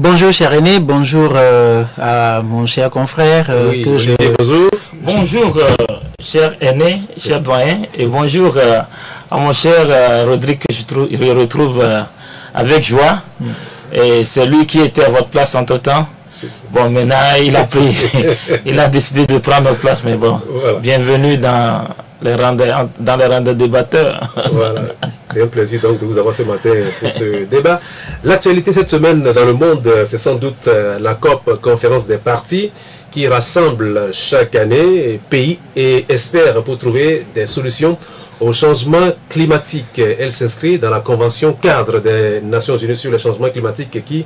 Bonjour cher René, bonjour à mon cher confrère. Bonjour. Bonjour cher René, cher doyen, et bonjour à mon cher Rodrigue que je retrouve avec joie. Et c'est lui qui était à votre place entre-temps. Bon, maintenant il a décidé de prendre notre place, mais bon, voilà. Bienvenue dans les rangs des débatteurs. Voilà. C'est un plaisir donc de vous avoir ce matin pour ce débat. L'actualité cette semaine dans le monde, c'est sans doute la COP, conférence des partis, qui rassemble chaque année pays et experts pour trouver des solutions au changement climatique. Elle s'inscrit dans la Convention cadre des Nations Unies sur le changement climatique qui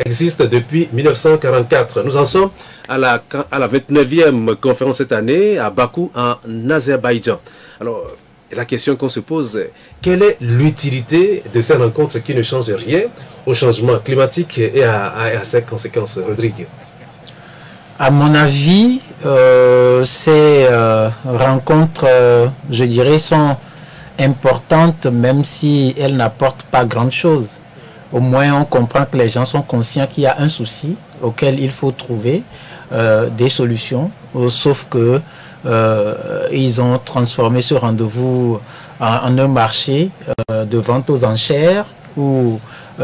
existe depuis 1944. Nous en sommes à la 29e conférence cette année à Bakou en Azerbaïdjan. Alors, la question qu'on se pose, quelle est l'utilité de ces rencontres qui ne changent rien au changement climatique et à ses conséquences, Rodrigue? À mon avis, ces rencontres, je dirais, sont importantes même si elles n'apportent pas grand-chose. Au moins, on comprend que les gens sont conscients qu'il y a un souci auquel il faut trouver des solutions, sauf que ils ont transformé ce rendez-vous en un marché de vente aux enchères où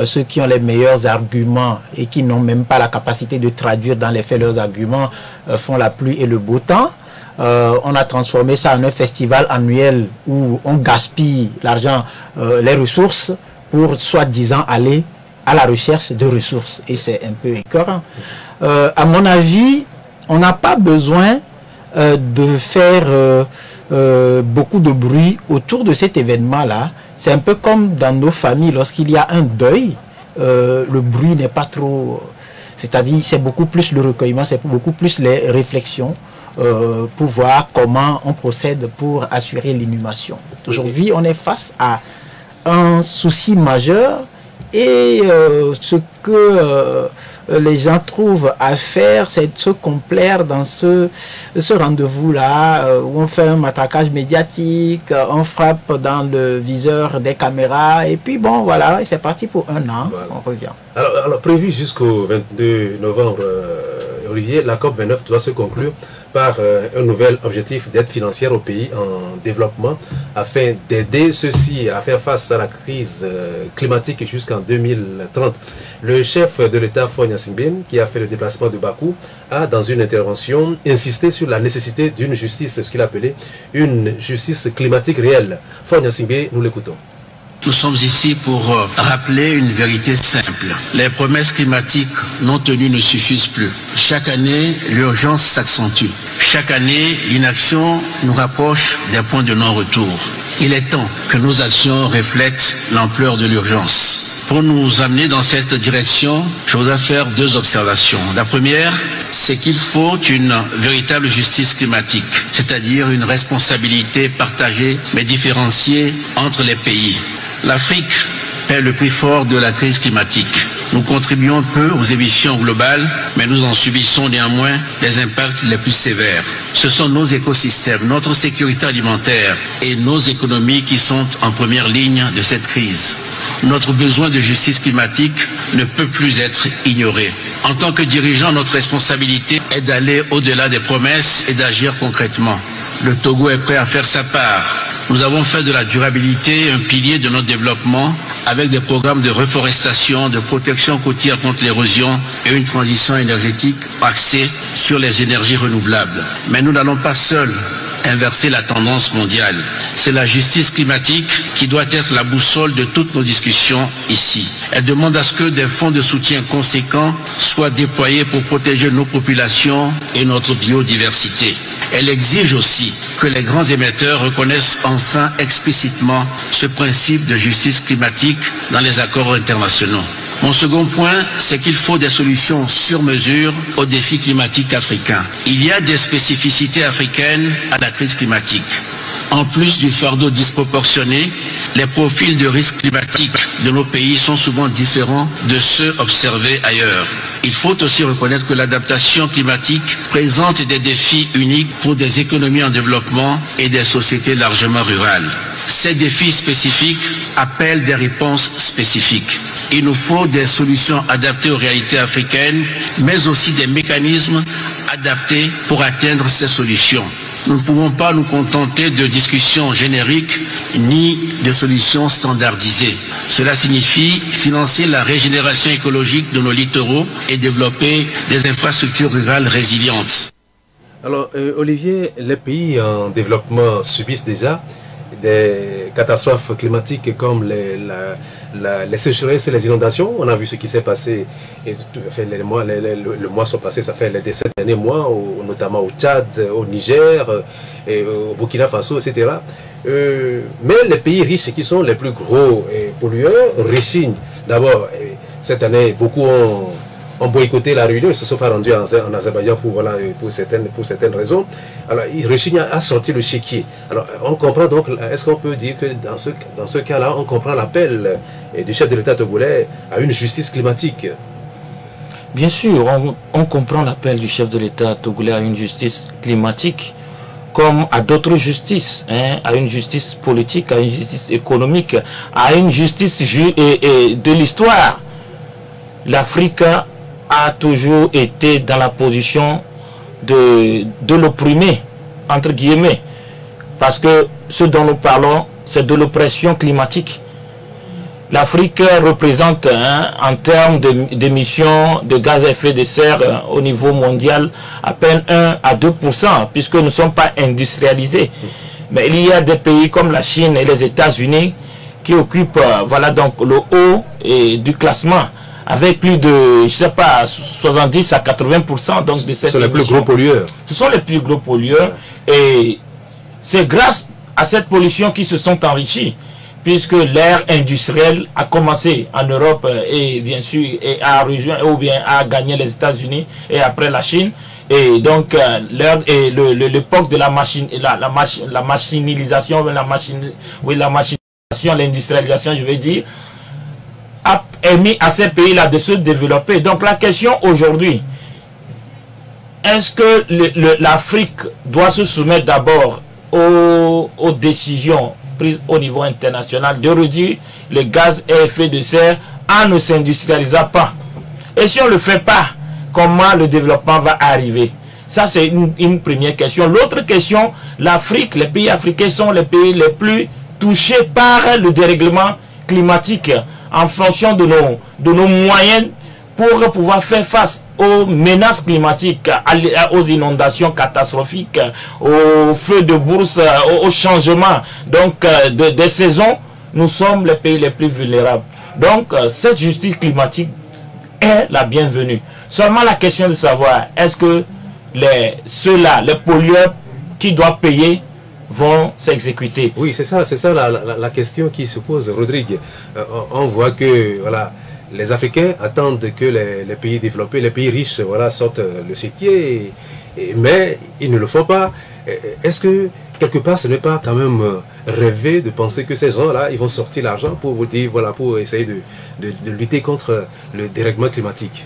ceux qui ont les meilleurs arguments et qui n'ont même pas la capacité de traduire dans les faits leurs arguments font la pluie et le beau temps. On a transformé ça en un festival annuel où on gaspille l'argent, les ressources pour soi-disant aller à la recherche de ressources. Et c'est un peu écœurant. À mon avis, on n'a pas besoin de faire beaucoup de bruit autour de cet événement-là. C'est un peu comme dans nos familles, lorsqu'il y a un deuil, le bruit n'est pas trop... C'est-à-dire, c'est beaucoup plus le recueillement, c'est beaucoup plus les réflexions pour voir comment on procède pour assurer l'inhumation. Aujourd'hui, on est face à un souci majeur et ce que les gens trouvent à faire, c'est de se complaire dans ce rendez-vous-là où on fait un matraquage médiatique, on frappe dans le viseur des caméras et puis bon, voilà, c'est parti pour un an, voilà. On revient. Alors prévu jusqu'au 22 novembre, Olivier, la COP29 doit se conclure par un nouvel objectif d'aide financière aux pays en développement afin d'aider ceux-ci à faire face à la crise climatique jusqu'en 2030. Le chef de l'État, Faure Gnassingbé, qui a fait le déplacement de Bakou, a dans une intervention insisté sur la nécessité d'une justice, ce qu'il appelait une justice climatique réelle. Faure Gnassingbé, nous l'écoutons. Nous sommes ici pour rappeler une vérité simple. Les promesses climatiques non tenues ne suffisent plus. Chaque année, l'urgence s'accentue. Chaque année, l'inaction nous rapproche des points de non-retour. Il est temps que nos actions reflètent l'ampleur de l'urgence. Pour nous amener dans cette direction, je voudrais faire deux observations. La première, c'est qu'il faut une véritable justice climatique, c'est-à-dire une responsabilité partagée mais différenciée entre les pays. L'Afrique paie le prix fort de la crise climatique. Nous contribuons peu aux émissions globales, mais nous en subissons néanmoins les impacts les plus sévères. Ce sont nos écosystèmes, notre sécurité alimentaire et nos économies qui sont en première ligne de cette crise. Notre besoin de justice climatique ne peut plus être ignoré. En tant que dirigeants, notre responsabilité est d'aller au-delà des promesses et d'agir concrètement. Le Togo est prêt à faire sa part. Nous avons fait de la durabilité un pilier de notre développement avec des programmes de reforestation, de protection côtière contre l'érosion et une transition énergétique axée sur les énergies renouvelables. Mais nous n'allons pas seuls inverser la tendance mondiale. C'est la justice climatique qui doit être la boussole de toutes nos discussions ici. Elle demande à ce que des fonds de soutien conséquents soient déployés pour protéger nos populations et notre biodiversité. Elle exige aussi que les grands émetteurs reconnaissent enfin explicitement ce principe de justice climatique dans les accords internationaux. Mon second point, c'est qu'il faut des solutions sur mesure aux défis climatiques africains. Il y a des spécificités africaines à la crise climatique. En plus du fardeau disproportionné, les profils de risques climatiques de nos pays sont souvent différents de ceux observés ailleurs. Il faut aussi reconnaître que l'adaptation climatique présente des défis uniques pour des économies en développement et des sociétés largement rurales. Ces défis spécifiques appellent des réponses spécifiques. Il nous faut des solutions adaptées aux réalités africaines, mais aussi des mécanismes adaptés pour atteindre ces solutions. Nous ne pouvons pas nous contenter de discussions génériques ni de solutions standardisées. Cela signifie financer la régénération écologique de nos littoraux et développer des infrastructures rurales résilientes. Alors, Olivier, les pays en développement subissent déjà des catastrophes climatiques comme les sécheresses et les inondations. On a vu ce qui s'est passé, et le mois sont passés, ça fait les 7 derniers mois, notamment au Tchad, au Niger, et au Burkina Faso, etc. Mais les pays riches qui sont les plus gros pollueurs rechignent. D'abord, cette année, beaucoup ont boycotté la réunion, ils ne se sont pas rendus en Azerbaïdjan pour certaines raisons. Alors, ils rechignent à sortir le chéquier. Alors, on comprend donc, est-ce qu'on peut dire que dans ce cas-là, on comprend l'appel du chef de l'État togolais à une justice climatique? Bien sûr, on comprend l'appel du chef de l'État togolais à une justice climatique, comme à d'autres justices, à une justice politique, à une justice économique, à une justice de l'histoire. L'Afrique a toujours été dans la position de l'opprimé, entre guillemets, parce que ce dont nous parlons, c'est de l'oppression climatique. L'Afrique représente, en termes d'émissions de gaz à effet de serre au niveau mondial, à peine 1 à 2%, puisque nous ne sommes pas industrialisés. Mais il y a des pays comme la Chine et les États-Unis qui occupent voilà, donc, le haut du classement, avec plus de, je sais pas, 70 à 80% donc de cette. Ce sont les plus gros pollueurs. Ce sont les plus gros pollueurs, et c'est grâce à cette pollution qu'ils se sont enrichis, puisque l'ère industrielle a commencé en Europe et bien sûr a rejoint ou bien a gagné les États-Unis et après la Chine. Et donc l'époque de la machinisation, l'industrialisation, je vais dire, a permis à ces pays-là de se développer. Donc la question aujourd'hui, est-ce que l'Afrique doit se soumettre d'abord aux décisions prises au niveau international de réduire les gaz à effet de serre en ne s'industrialisant pas? Et si on ne le fait pas, comment le développement va arriver? Ça, c'est une première question. L'autre question, l'Afrique, les pays africains sont les pays les plus touchés par le dérèglement climatique, en fonction de nos moyens pour pouvoir faire face aux menaces climatiques, aux inondations catastrophiques, aux feux de bourse, aux changements donc, des saisons. Nous sommes les pays les plus vulnérables. Donc, cette justice climatique est la bienvenue. Seulement la question de savoir, est-ce que ceux-là, les pollueurs qui doivent payer, vont s'exécuter? Oui, c'est ça la question qui se pose, Rodrigue. On voit que voilà, les Africains attendent que les pays développés, les pays riches, voilà, sortent le chéquier, mais ils ne le font pas. Est-ce que quelque part ce n'est pas quand même rêver de penser que ces gens-là, ils vont sortir l'argent pour vous dire, voilà, pour essayer de lutter contre le dérèglement climatique?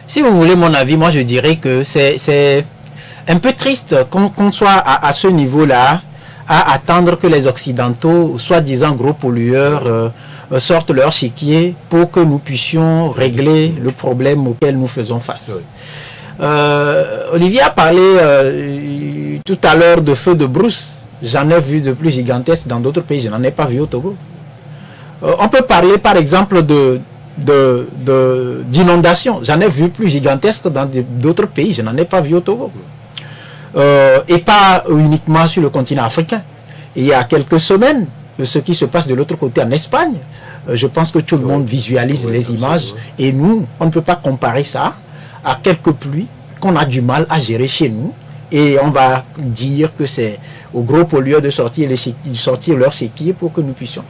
Si vous voulez mon avis, moi je dirais que c'est un peu triste qu'on soit à ce niveau-là, à attendre que les Occidentaux, soi-disant gros pollueurs, sortent leur chéquier pour que nous puissions régler le problème auquel nous faisons face. Oui. Olivier a parlé tout à l'heure de feux de brousse. J'en ai vu de plus gigantesques dans d'autres pays, je n'en ai pas vu au Togo. On peut parler par exemple d'inondations. J'en ai vu plus gigantesques dans d'autres pays, je n'en ai pas vu au Togo. Et pas uniquement sur le continent africain. Et il y a quelques semaines, ce qui se passe de l'autre côté en Espagne, je pense que tout le monde visualise les images, et nous, on ne peut pas comparer ça à quelques pluies qu'on a du mal à gérer chez nous, et on va dire que c'est aux gros pollueurs de sortir leur chéquier pour que nous puissions.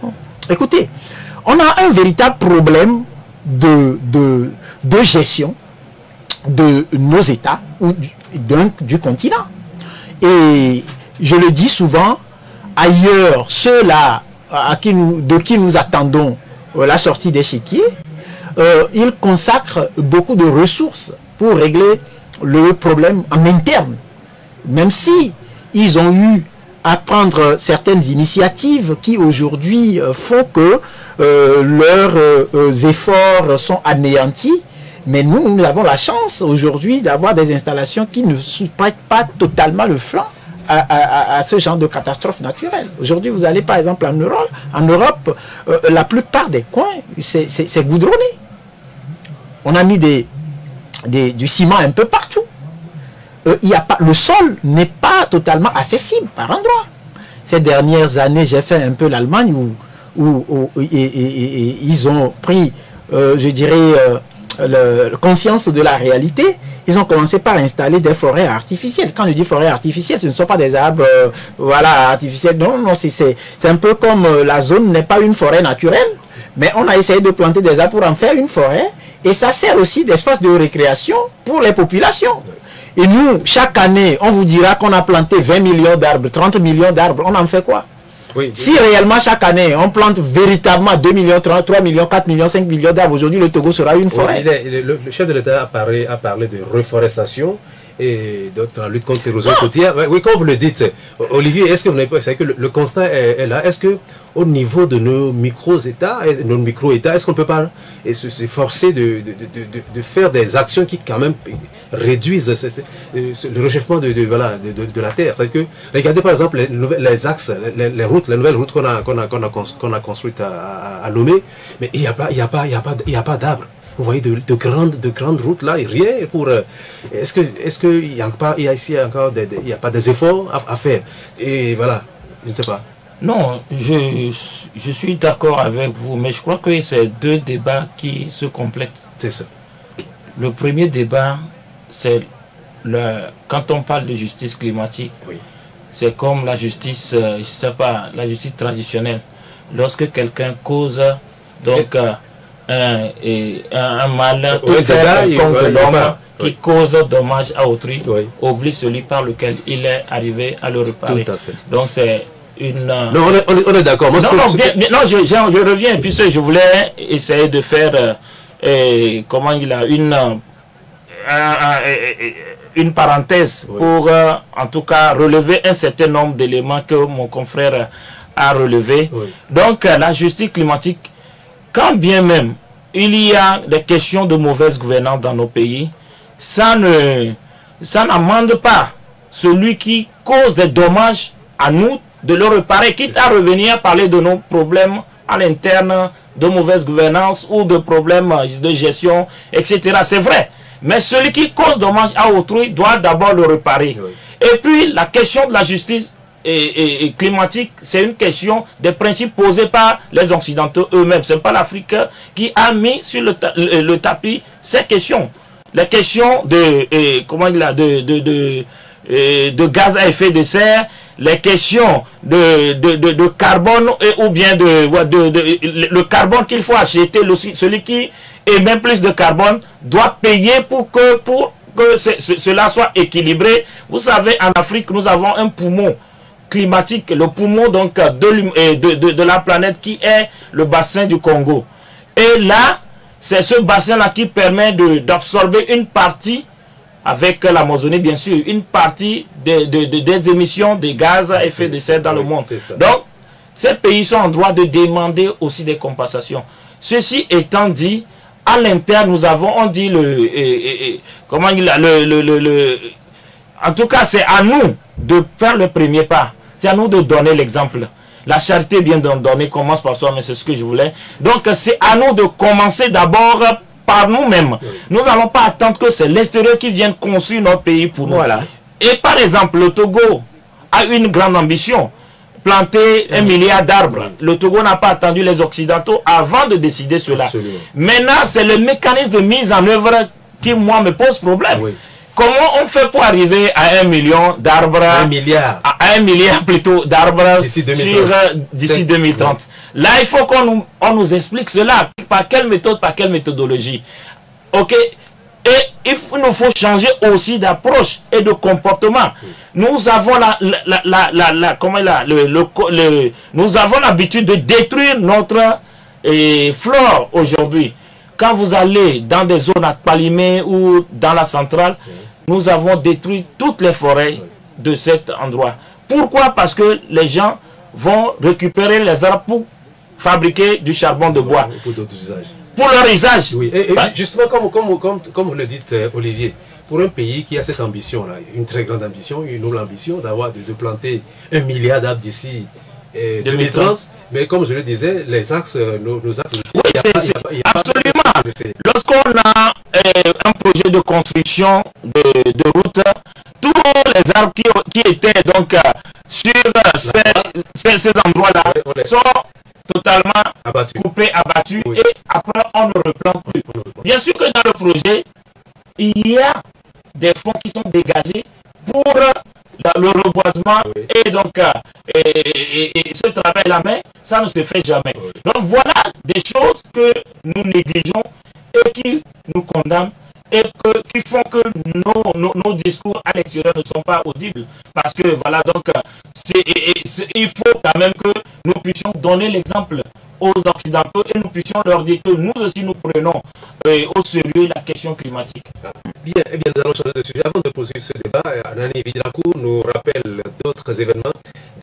Écoutez, on a un véritable problème de gestion de nos États, ou du continent. Et je le dis souvent, ailleurs, ceux-là de qui nous attendons la sortie des chéquiers, ils consacrent beaucoup de ressources pour régler le problème en interne. Même si ils ont eu à prendre certaines initiatives qui aujourd'hui font que leurs efforts sont anéantis. Mais nous avons la chance aujourd'hui d'avoir des installations qui ne se prêtent pas totalement le flanc à ce genre de catastrophe naturelle. Aujourd'hui, vous allez par exemple en Europe, la plupart des coins, c'est goudronné. On a mis du ciment un peu partout. Le sol n'est pas totalement accessible par endroits. Ces dernières années, j'ai fait un peu l'Allemagne où ils ont pris, je dirais, conscience de la réalité. Ils ont commencé par installer des forêts artificielles. Quand je dis forêts artificielles, ce ne sont pas des arbres voilà, artificiels. Non, non, c'est un peu comme la zone n'est pas une forêt naturelle, mais on a essayé de planter des arbres pour en faire une forêt. Et ça sert aussi d'espace de récréation pour les populations. Et nous, chaque année, on vous dira qu'on a planté 20 millions d'arbres, 30 millions d'arbres. On en fait quoi? Oui, si réellement chaque année on plante véritablement 2 millions, 3 millions, 4 millions, 5 millions d'arbres, aujourd'hui le Togo sera une forêt. Oui, le chef de l'État a parlé de reforestation et d'autres lutte contre l'érosion côtière. Oui, comme vous le dites, Olivier, est-ce que vous n'avez pas, c'est que le constat est là, est-ce que au niveau de nos micro-États, est-ce qu'on ne peut pas s'efforcer de faire des actions qui quand même réduisent le réchauffement de la Terre? C'est que, regardez par exemple les axes, les routes, les nouvelles routes qu'on a construites à Lomé, mais il n'y a pas d'arbres. Vous voyez de grandes routes là, et rien pour... Est-ce qu'il n'y a pas ici encore des efforts à faire? Et voilà, je ne sais pas. Non, je suis d'accord avec vous, mais je crois que c'est deux débats qui se complètent. C'est ça. Le premier débat, c'est quand on parle de justice climatique, oui. C'est comme la justice, je sais pas, la justice traditionnelle. Lorsque quelqu'un cause donc un mal, tout faire contre l'homme qui cause dommage à autrui, oublie celui par lequel il est arrivé à le réparer. Tout à fait. Donc c'est une... Non, on est d'accord. Non, je reviens, puisque je voulais essayer de faire, comment il a, une parenthèse pour, en tout cas, relever un certain nombre d'éléments que mon confrère a relevés. Donc, la justice climatique, quand bien même il y a des questions de mauvaise gouvernance dans nos pays, ça n'amende pas celui qui cause des dommages à nous de le réparer, quitte à revenir parler de nos problèmes à l'interne, de mauvaise gouvernance ou de problèmes de gestion, etc. C'est vrai. Mais celui qui cause dommage à autrui doit d'abord le réparer. Et puis, la question de la justice climatique, c'est une question des principes posés par les Occidentaux eux-mêmes. Ce n'est pas l'Afrique qui a mis sur le tapis ces questions. Les questions de gaz à effet de serre, les questions de carbone ou bien le carbone qu'il faut acheter, celui qui émet plus de carbone doit payer pour que cela soit équilibré. Vous savez, en Afrique, nous avons un poumon climatique, le poumon donc de la planète qui est le bassin du Congo. Et là, c'est ce bassin-là qui permet d'absorber une partie, avec l'Amazonie bien sûr, une partie des émissions de gaz à effet de serre dans le monde. Donc, ces pays sont en droit de demander aussi des compensations. Ceci étant dit, à l'interne, nous avons, on dit en tout cas, c'est à nous de faire le premier pas. C'est à nous de donner l'exemple. La charité bien donnée commence par soi, mais c'est ce que je voulais. Donc, c'est à nous de commencer d'abord par nous-mêmes. Nous n'allons pas attendre que c'est l'extérieur qui vienne construire notre pays pour nous. Voilà. Et par exemple, le Togo a une grande ambition. Planter 1 milliard d'arbres. Le Togo n'a pas attendu les Occidentaux avant de décider cela. Absolument. Maintenant, c'est le mécanisme de mise en œuvre qui, moi, me pose problème. Comment on fait pour arriver à 1 million d'arbres, 1 milliard. À 1 milliard plutôt d'arbres d'ici 2030. Là, il faut qu'on nous explique cela. Par quelle méthode, par quelle méthodologie. Ok. Et il nous faut changer aussi d'approche et de comportement. Nous avons nous avons l'habitude de détruire notre flore aujourd'hui. Quand vous allez dans des zones à Palimé ou dans la centrale, nous avons détruit toutes les forêts de cet endroit. Pourquoi? Parce que les gens vont récupérer les arbres pour fabriquer du charbon de bois. Pour d'autres usages. Pour leur usage. Oui, et justement, comme vous le dites, Olivier, pour un pays qui a cette ambition-là, une très grande ambition, une noble ambition de planter 1 milliard d'arbres d'ici 2030, mais comme je le disais, les axes, nos axes... Oui, absolument. Lorsqu'on a un projet de construction de route, tous les arbres qui étaient donc sur ces endroits-là sont totalement coupés, abattus, et après on ne replante plus. Bien sûr que dans le projet, il y a des fonds qui sont dégagés pour le reboisement et donc ce travail-là, mais ça ne se fait jamais. Donc voilà des choses que nous négligeons et qui nous condamnent et qui font que nos discours à l'extérieur ne sont pas audibles. Parce que voilà, donc il faut quand même que nous puissions donner l'exemple aux Occidentaux et nous puissions leur dire que nous aussi nous prenons au sérieux la question climatique. Bien, nous allons changer de sujet. Avant de poursuivre ce débat, Anani Vidilakou nous rappelle d'autres événements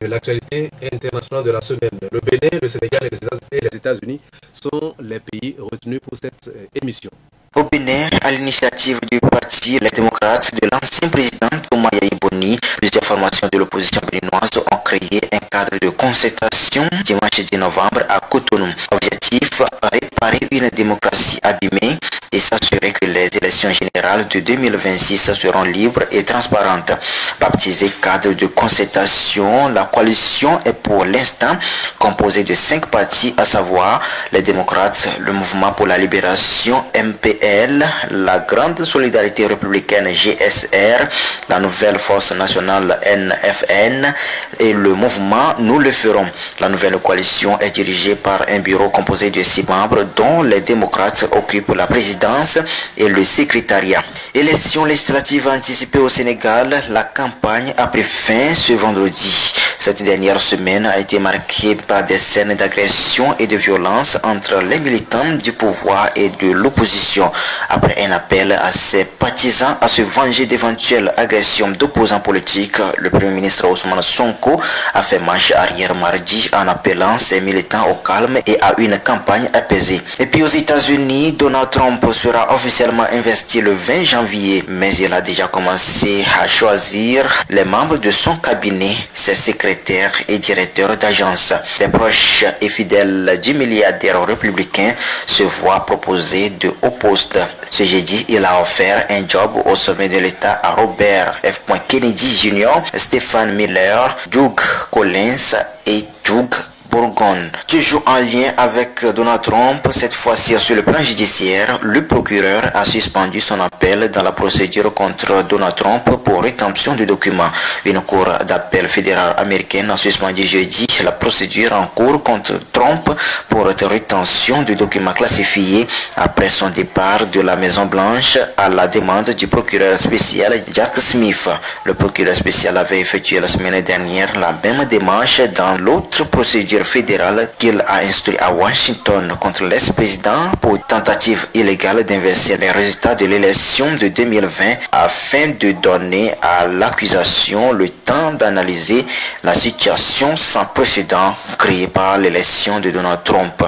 de l'actualité internationale de la semaine. Le Bénin, le Sénégal et les États-Unis sont les pays retenus pour cette émission. Au Bénin, à l'initiative du parti Les Démocrates de l'ancien président Thomas Yaïboni, plusieurs formations de l'opposition béninoise ont créé un cadre de concertation dimanche 10 novembre à Cotonou. Objectif, réparer une démocratie abîmée et s'assurer que les élections générales de 2026 seront libres et transparentes. Baptisé cadre de concertation, la coalition est pour l'instant composée de 5 partis, à savoir les démocrates, le mouvement pour la libération MPL, la grande solidarité républicaine GSR, la nouvelle force nationale NFN et le mouvement Nous le ferons. La nouvelle coalition est dirigée par un bureau composé de 6 membres dont les démocrates occupent la présidence et le secrétariat. Élections législatives anticipées au Sénégal, la campagne a pris fin ce vendredi. Cette dernière semaine a été marquée par des scènes d'agression et de violence entre les militants du pouvoir et de l'opposition. Après un appel à ses partisans à se venger d'éventuelles agressions d'opposants politiques, le Premier ministre Ousmane Sonko a fait marche arrière mardi en appelant ses militants au calme et à une campagne apaisée. Et puis aux États-Unis, Donald Trump sera officiellement investi le 20 janvier, mais il a déjà commencé à choisir les membres de son cabinet, ses secrétaires et directeurs d'agence. Des proches et fidèles du milliardaire républicain se voient proposer de hauts postes. Ce jeudi, il a offert un job au sommet de l'État à Robert F. Kennedy Jr., Stephen Miller, Doug Collins et Doug Bourgogne. Toujours en lien avec Donald Trump, cette fois-ci sur le plan judiciaire, le procureur a suspendu son appel dans la procédure contre Donald Trump pour rétention de documents. Une cour d'appel fédérale américaine a suspendu jeudi la procédure en cours contre Trump pour rétention de documents classifiés après son départ de la Maison Blanche à la demande du procureur spécial Jack Smith. Le procureur spécial avait effectué la semaine dernière la même démarche dans l'autre procédure fédérale qu'il a instruit à Washington contre l'ex-président pour tentative illégale d'inverser les résultats de l'élection de 2020 afin de donner à l'accusation le temps d'analyser la situation sans précédent créée par l'élection de Donald Trump.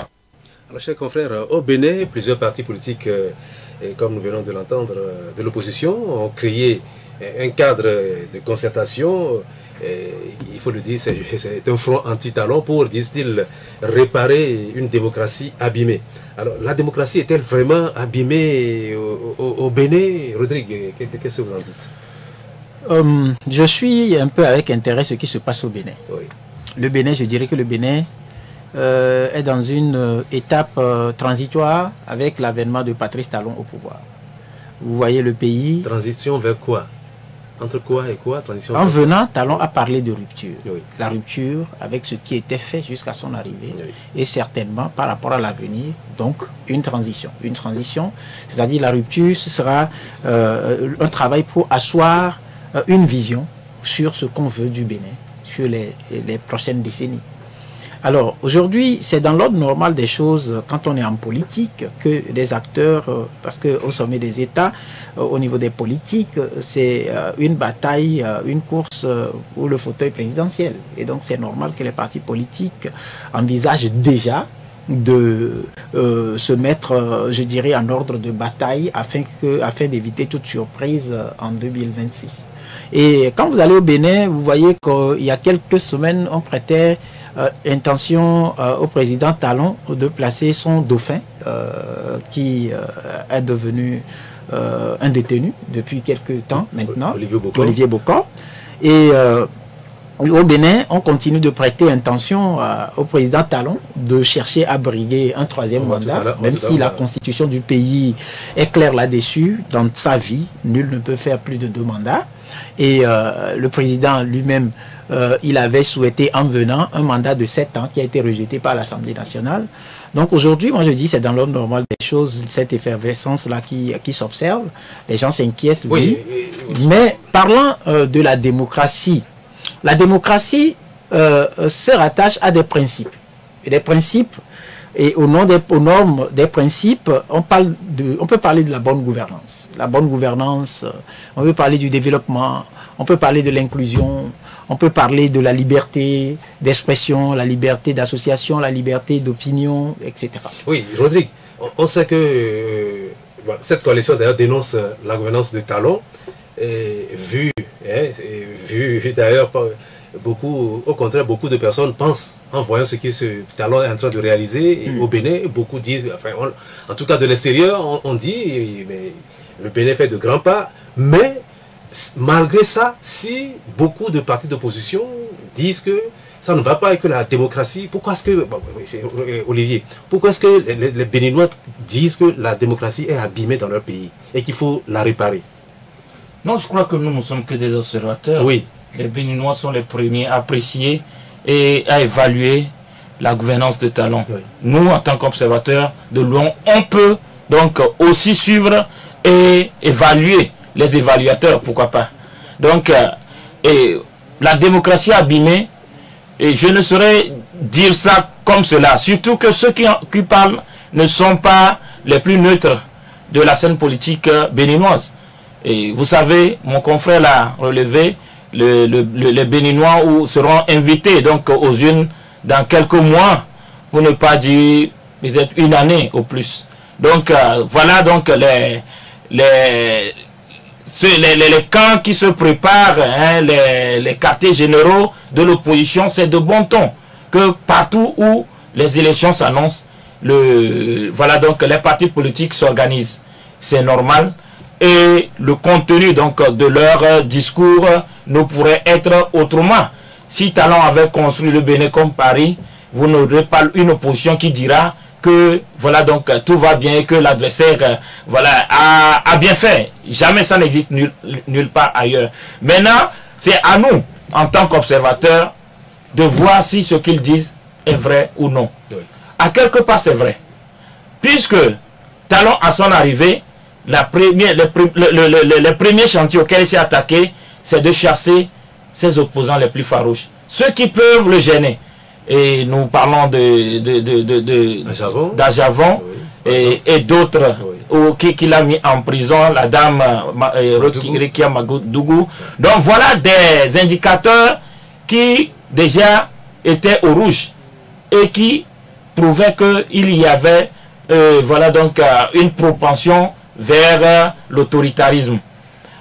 Alors, chers confrères, au Bénin, plusieurs partis politiques, comme nous venons de l'entendre, de l'opposition, ont créé un cadre de concertation. Il faut le dire, c'est un front anti-talon pour, disent-ils, réparer une démocratie abîmée. Alors, la démocratie est-elle vraiment abîmée au Bénin? Rodrigue, qu'est-ce que vous en dites? Je suis un peu avec intérêt ce qui se passe au Bénin. Oui. Le Bénin, je dirais que le Bénin est dans une étape transitoire avec l'avènement de Patrice Talon au pouvoir. Vous voyez le pays... Transition vers quoi? Entre quoi et quoi? Transition. En venant, Talon a parlé de rupture. Oui. La rupture avec ce qui était fait jusqu'à son arrivée. Oui. Et certainement par rapport à l'avenir, donc une transition. Une transition, c'est-à-dire la rupture, ce sera un travail pour asseoir une vision sur ce qu'on veut du Bénin, sur les prochaines décennies. Alors, aujourd'hui, c'est dans l'ordre normal des choses, quand on est en politique, que des acteurs, parce qu'au sommet des États, au niveau des politiques, c'est une bataille, une course pour le fauteuil présidentiel. Et donc, c'est normal que les partis politiques envisagent déjà de se mettre, je dirais, en ordre de bataille afin d'éviter toute surprise en 2026. Et quand vous allez au Bénin, vous voyez qu'il y a quelques semaines, on prêtait intention au président Talon de placer son dauphin, qui est devenu un détenu depuis quelques temps maintenant, Olivier Bocor. Et au Bénin, on continue de prêter intention au président Talon de chercher à briguer un troisième mandat, même si la constitution du pays est claire là-dessus. Dans sa vie, nul ne peut faire plus de 2 mandats. Et le président lui-même, il avait souhaité en venant un mandat de 7 ans qui a été rejeté par l'Assemblée nationale. Donc aujourd'hui, moi je dis, c'est dans l'ordre normal des choses, cette effervescence-là qui s'observe. Les gens s'inquiètent, oui. Mais parlant de la démocratie se rattache à des principes. Et des principes, et aux normes des principes, on peut parler de la bonne gouvernance. La bonne gouvernance, on peut parler du développement, on peut parler de l'inclusion, on peut parler de la liberté d'expression, la liberté d'association, la liberté d'opinion, etc. Oui, Rodrigue, on sait que cette coalition d'ailleurs dénonce la gouvernance de Talon, vu d'ailleurs beaucoup, au contraire, beaucoup de personnes pensent, en voyant ce que ce Talon est en train de réaliser au Bénin, beaucoup disent, enfin, en tout cas de l'extérieur, on dit, mais le Bénin fait de grands pas, mais malgré ça, si beaucoup de partis d'opposition disent que ça ne va pas et que la démocratie, pourquoi est-ce que, Olivier, pourquoi est-ce que les Béninois disent que la démocratie est abîmée dans leur pays et qu'il faut la réparer? Non, je crois que nous ne sommes que des observateurs. Oui. Les Béninois sont les premiers à apprécier et à évaluer la gouvernance de Talon. Oui. Nous, en tant qu'observateurs de loin, on peut donc aussi suivre et évaluer les évaluateurs, pourquoi pas. Donc, la démocratie abîmée, et je ne saurais dire ça comme cela. Surtout que ceux qui parlent ne sont pas les plus neutres de la scène politique béninoise. Et vous savez, mon confrère l'a relevé, les Béninois seront invités donc aux urnes dans quelques mois, pour ne pas dire peut-être une année au plus. Donc voilà donc les camps qui se préparent, hein, les quartiers généraux de l'opposition. C'est de bon ton que partout où les élections s'annoncent, voilà donc les partis politiques s'organisent. C'est normal. Et le contenu donc de leur discours ne pourrait être autrement. Si Talon avait construit le Bénin comme Paris, vous n'aurez pas une opposition qui dira que voilà donc tout va bien et que l'adversaire voilà a bien fait. Jamais ça n'existe nulle part ailleurs. Maintenant, c'est à nous, en tant qu'observateurs, de voir si ce qu'ils disent est vrai ou non. Oui. À quelque part, c'est vrai. Puisque Talon, à son arrivée, le premier chantier auquel il s'est attaqué, c'est de chasser ses opposants les plus farouches. Ceux qui peuvent le gêner. Et nous parlons d'Ajavon oui. et d'autres oui. Qu'il a mis en prison, la dame Rekia Magodougou. Donc voilà des indicateurs qui déjà étaient au rouge et qui prouvaient qu'il y avait voilà donc une propension vers l'autoritarisme.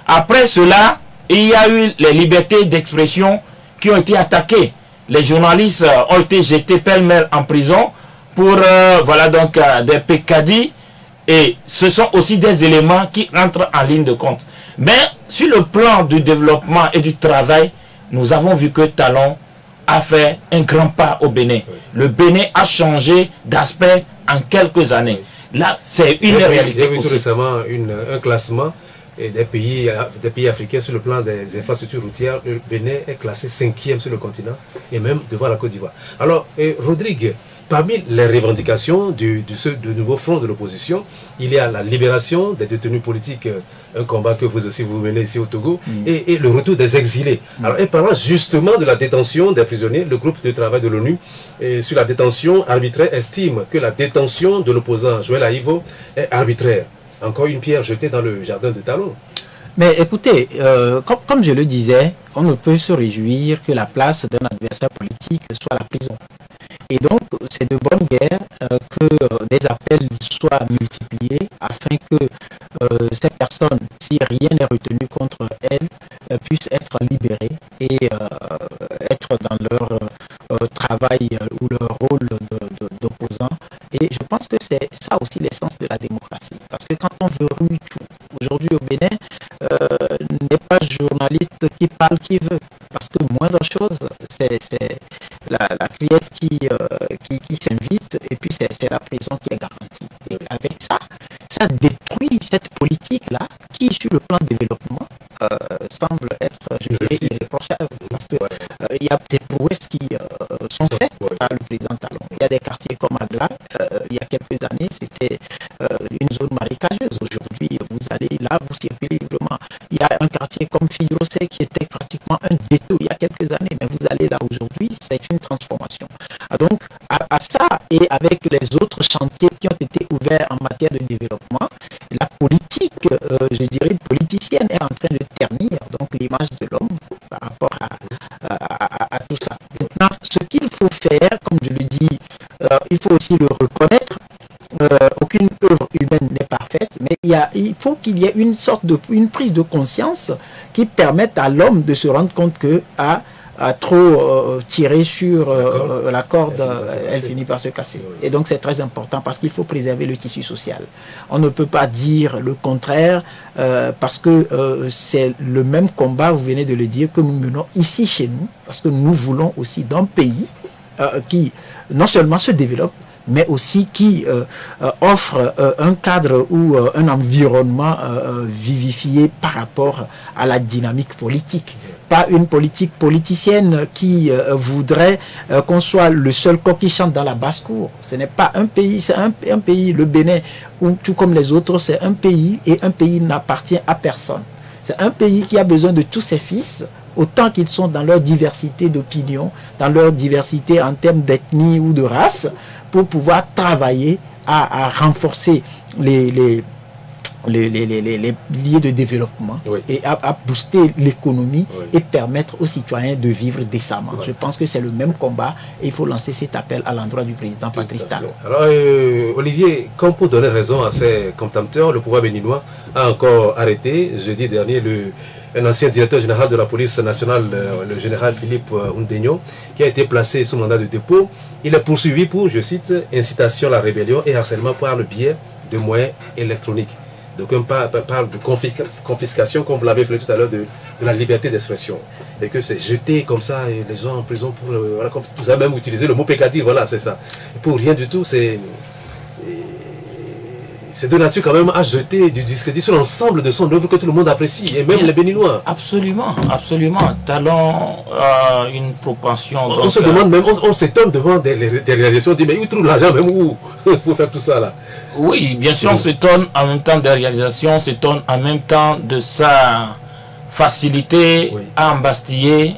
Après cela, il y a eu les libertés d'expression qui ont été attaquées. Les journalistes ont été jetés pêle-mêle en prison pour voilà donc des peccadilles, et ce sont aussi des éléments qui entrent en ligne de compte. Mais sur le plan du développement et du travail, nous avons vu que Talon a fait un grand pas au Bénin. Oui. Le Bénin a changé d'aspect en quelques années. Là, c'est une réalité. J'ai vu tout récemment un classement des pays africains sur le plan des infrastructures routières. Le Bénin est classé 5e sur le continent et même devant la Côte d'Ivoire. Alors, Rodrigue, parmi les revendications de nouveau front de l'opposition, il y a la libération des détenus politiques, un combat que vous aussi vous menez ici au Togo, et le retour des exilés. Alors, et parlant justement de la détention des prisonniers, le groupe de travail de l'ONU sur la détention arbitraire estime que la détention de l'opposant Joël Aïvo est arbitraire. Encore une pierre jetée dans le jardin de Talon. Mais écoutez, comme je le disais, on ne peut se réjouir que la place d'un adversaire politique soit la prison. Et donc, c'est de bonne guerre que des appels soient multipliés afin que ces personnes, si rien n'est retenu contre elles, puissent être libérées et être dans leur travail ou leur rôle d'opposant. Et je pense que c'est ça aussi l'essence de la démocratie. Parce que quand on verrouille tout, aujourd'hui au Bénin, n'est pas journaliste qui parle qui veut. Parce que moindre chose, c'est la criette qui s'invite et puis c'est la prison qui est garantie. Et avec ça, ça détruit cette politique-là qui, sur le plan de développement, semble être, je dirais, irréprochable. Parce qu'il y a des prouesses qui sont faites par le président Talon. Il y a des quartiers comme Agla, il y a quelques années, c'était une zone marécageuse. Aujourd'hui, vous allez là, vous circulez librement. Il y a un quartier comme Fidrosé qui était pratiquement un détour il y a quelques années, mais vous allez là aujourd'hui, c'est une transformation. Donc, à ça et avec les autres chantiers qui ont été ouverts en matière de développement, la politique, je dirais, politicienne est en train de ternir donc l'image de l'homme par rapport à tout ça. Maintenant, ce qu'il faut faire, comme je le dis, il faut aussi le reconnaître. Aucune œuvre humaine n'est parfaite, mais il faut qu'il y ait une prise de conscience qui permette à l'homme de se rendre compte que à trop tirer sur la corde, elle finit par se casser. Et donc c'est très important parce qu'il faut préserver le tissu social. On ne peut pas dire le contraire parce que c'est le même combat, vous venez de le dire, que nous menons ici chez nous, parce que nous voulons aussi d'un pays qui non seulement se développe, mais aussi qui offre un cadre ou un environnement vivifié par rapport à la dynamique politique. Pas une politique politicienne qui voudrait qu'on soit le seul coq qui chante dans la basse-cour. Ce n'est pas un pays, c'est un pays, le Bénin, où tout comme les autres, c'est un pays et un pays n'appartient à personne. C'est un pays qui a besoin de tous ses fils, autant qu'ils sont dans leur diversité d'opinion, dans leur diversité en termes d'ethnie ou de race, pour pouvoir travailler à renforcer les liens de développement et à booster l'économie et permettre aux citoyens de vivre décemment. Je pense que c'est le même combat et il faut lancer cet appel à l'endroit du président Patrice Talon. Alors Olivier, comme pour donner raison à ses contempteurs, le pouvoir béninois a encore arrêté jeudi dernier un ancien directeur général de la police nationale, le général Philippe Oundegno, qui a été placé sous mandat de dépôt. Il est poursuivi pour, je cite, incitation à la rébellion et harcèlement par le biais de moyens électroniques. Donc on parle de confiscation, comme vous l'avez fait tout à l'heure, de la liberté d'expression. Et que c'est jeté comme ça, et les gens en prison pour... voilà, comme vous avez même utilisé le mot pécatif, voilà, c'est ça. Et pour rien du tout, c'est de nature quand même à jeter du discrédit sur l'ensemble de son œuvre que tout le monde apprécie, et même les Béninois. Absolument, absolument. Talon a une propension... On se demande même, on s'étonne devant des réalisations, on dit mais où trouve l'argent même où pour faire tout ça là? Oui, bien sûr, on s'étonne en même temps des réalisations, on s'étonne en même temps de sa facilité à embastiller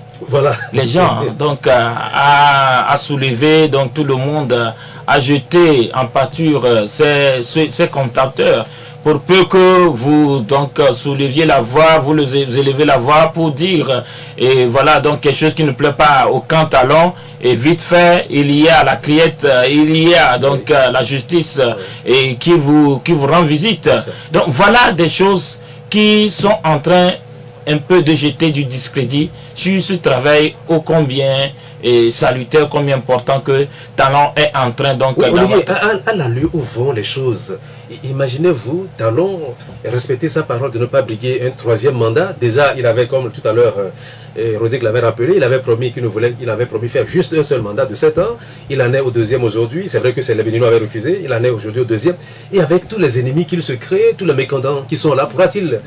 les gens, donc à soulever donc tout le monde, à jeter en pâture ces contacteurs. Pour peu que vous donc souleviez la voix, vous élevez la voix pour dire et voilà donc quelque chose qui ne plaît pas au camp Talon, et vite fait il y a la criette, il y a donc la justice et qui vous rend visite. Donc voilà des choses qui sont en train un peu de jeter du discrédit sur ce travail ô combien et salutaire, combien important que Talon est en train donc... Oui, Olivier, à la lieu où vont les choses, imaginez-vous, Talon respecter sa parole de ne pas briguer un troisième mandat. Déjà, il avait, comme tout à l'heure, Rodrigue l'avait rappelé, il avait promis il avait promis faire juste un seul mandat de 7 ans. Il en est au deuxième aujourd'hui. C'est vrai que les Béninois avaient refusé. Il en est aujourd'hui au deuxième. Et avec tous les ennemis qu'il se crée, tous les mécontents qui sont là, pourra-t-il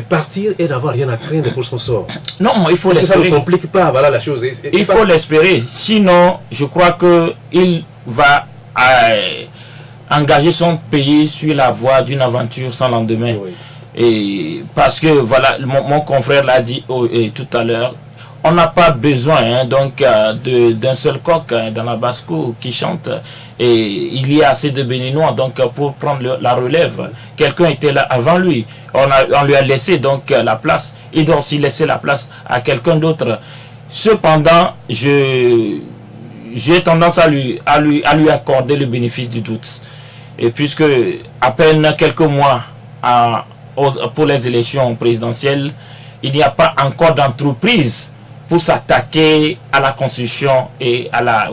partir et n'avoir rien à craindre pour son sort? Non, il faut l'espérer. Ça ne complique pas, voilà la chose. Il faut l'espérer. Sinon, je crois qu'il va engager son pays sur la voie d'une aventure sans lendemain. Oui. Et parce que, voilà, mon confrère l'a dit tout à l'heure, on n'a pas besoin donc d'un seul coq dans la basse-cour qui chante. Et il y a assez de Béninois donc pour prendre la relève. Quelqu'un était là avant lui. On lui a laissé donc la place. Il doit aussi laisser la place à quelqu'un d'autre. Cependant, j'ai tendance à lui accorder le bénéfice du doute. Et puisque à peine quelques mois pour les élections présidentielles, il n'y a pas encore d'entreprise pour s'attaquer à la Constitution et à la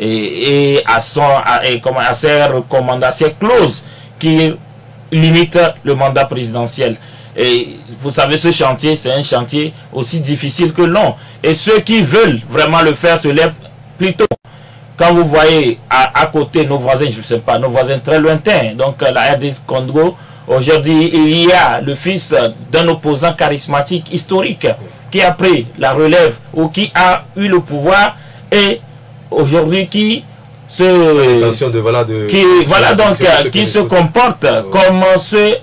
et à ses recommandations, ces clauses qui limitent le mandat présidentiel. Et vous savez, ce chantier, c'est un chantier aussi difficile que long. Et ceux qui veulent vraiment le faire se lèvent plus tôt. Quand vous voyez à côté nos voisins, je ne sais pas, nos voisins très lointains, donc la RDC Congo, aujourd'hui, il y a le fils d'un opposant charismatique historique qui a pris la relève ou qui a eu le pouvoir et aujourd'hui qui se comporte comme ceux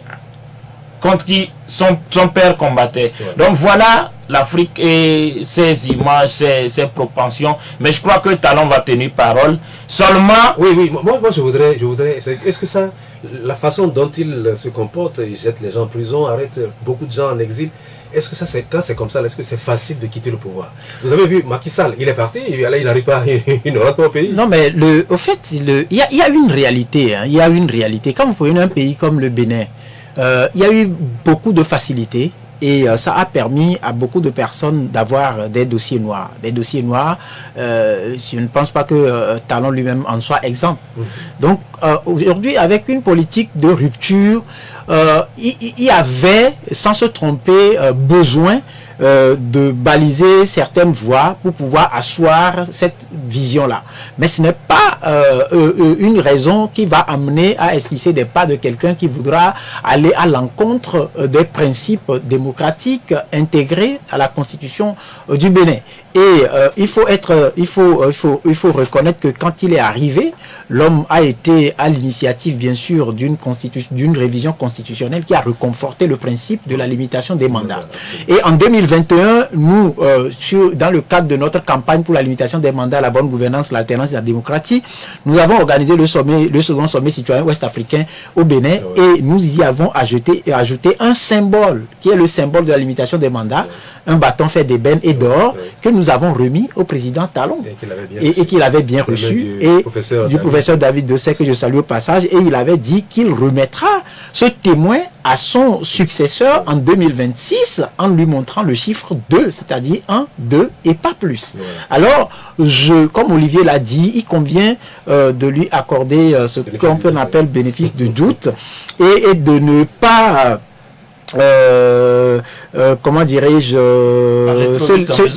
contre qui son père combattait. Ouais. Donc voilà l'Afrique et ses images, ses propensions. Mais je crois que Talon va tenir parole. Seulement... Oui, moi je voudrais est-ce que ça, la façon dont il se comporte, il jette les gens en prison, arrête beaucoup de gens en exil, est-ce que ça, quand c'est comme ça, est-ce que c'est facile de quitter le pouvoir? Vous avez vu Macky Sall, il est parti, il n'arrive pas, il ne rentre pas au pays. Non, mais au fait, il y a une réalité. Hein, il y a une réalité. Quand vous prenez un pays comme le Bénin, il y a eu beaucoup de facilités et ça a permis à beaucoup de personnes d'avoir des dossiers noirs. Des dossiers noirs, je ne pense pas que Talon lui-même en soit exemple. Donc aujourd'hui, avec une politique de rupture, il y avait, sans se tromper, besoin de baliser certaines voies pour pouvoir asseoir cette vision-là. Mais ce n'est pas une raison qui va amener à esquisser des pas de quelqu'un qui voudra aller à l'encontre des principes démocratiques intégrés à la Constitution du Bénin. Et il faut reconnaître que quand il est arrivé, l'homme a été à l'initiative, bien sûr, d'une révision constitutionnelle qui a reconforté le principe de la limitation des mandats. Et en 2021, nous, dans le cadre de notre campagne pour la limitation des mandats, la bonne gouvernance, l'alternance et la démocratie, nous avons organisé le second sommet citoyen ouest-africain au Bénin et nous y avons ajouté un symbole, qui est le symbole de la limitation des mandats, un bâton fait d'ébène et d'or, que nous avons remis au président Talon et qu'il avait bien reçu, et du professeur David Dessay, que je salue au passage, et il avait dit qu'il remettra ce témoin à son successeur en 2026 en lui montrant le chiffre 2, c'est-à-dire 1, 2 et pas plus. Alors, comme Olivier l'a dit, il convient de lui accorder ce qu'on appelle bénéfice de doute et de ne pas... comment dirais-je,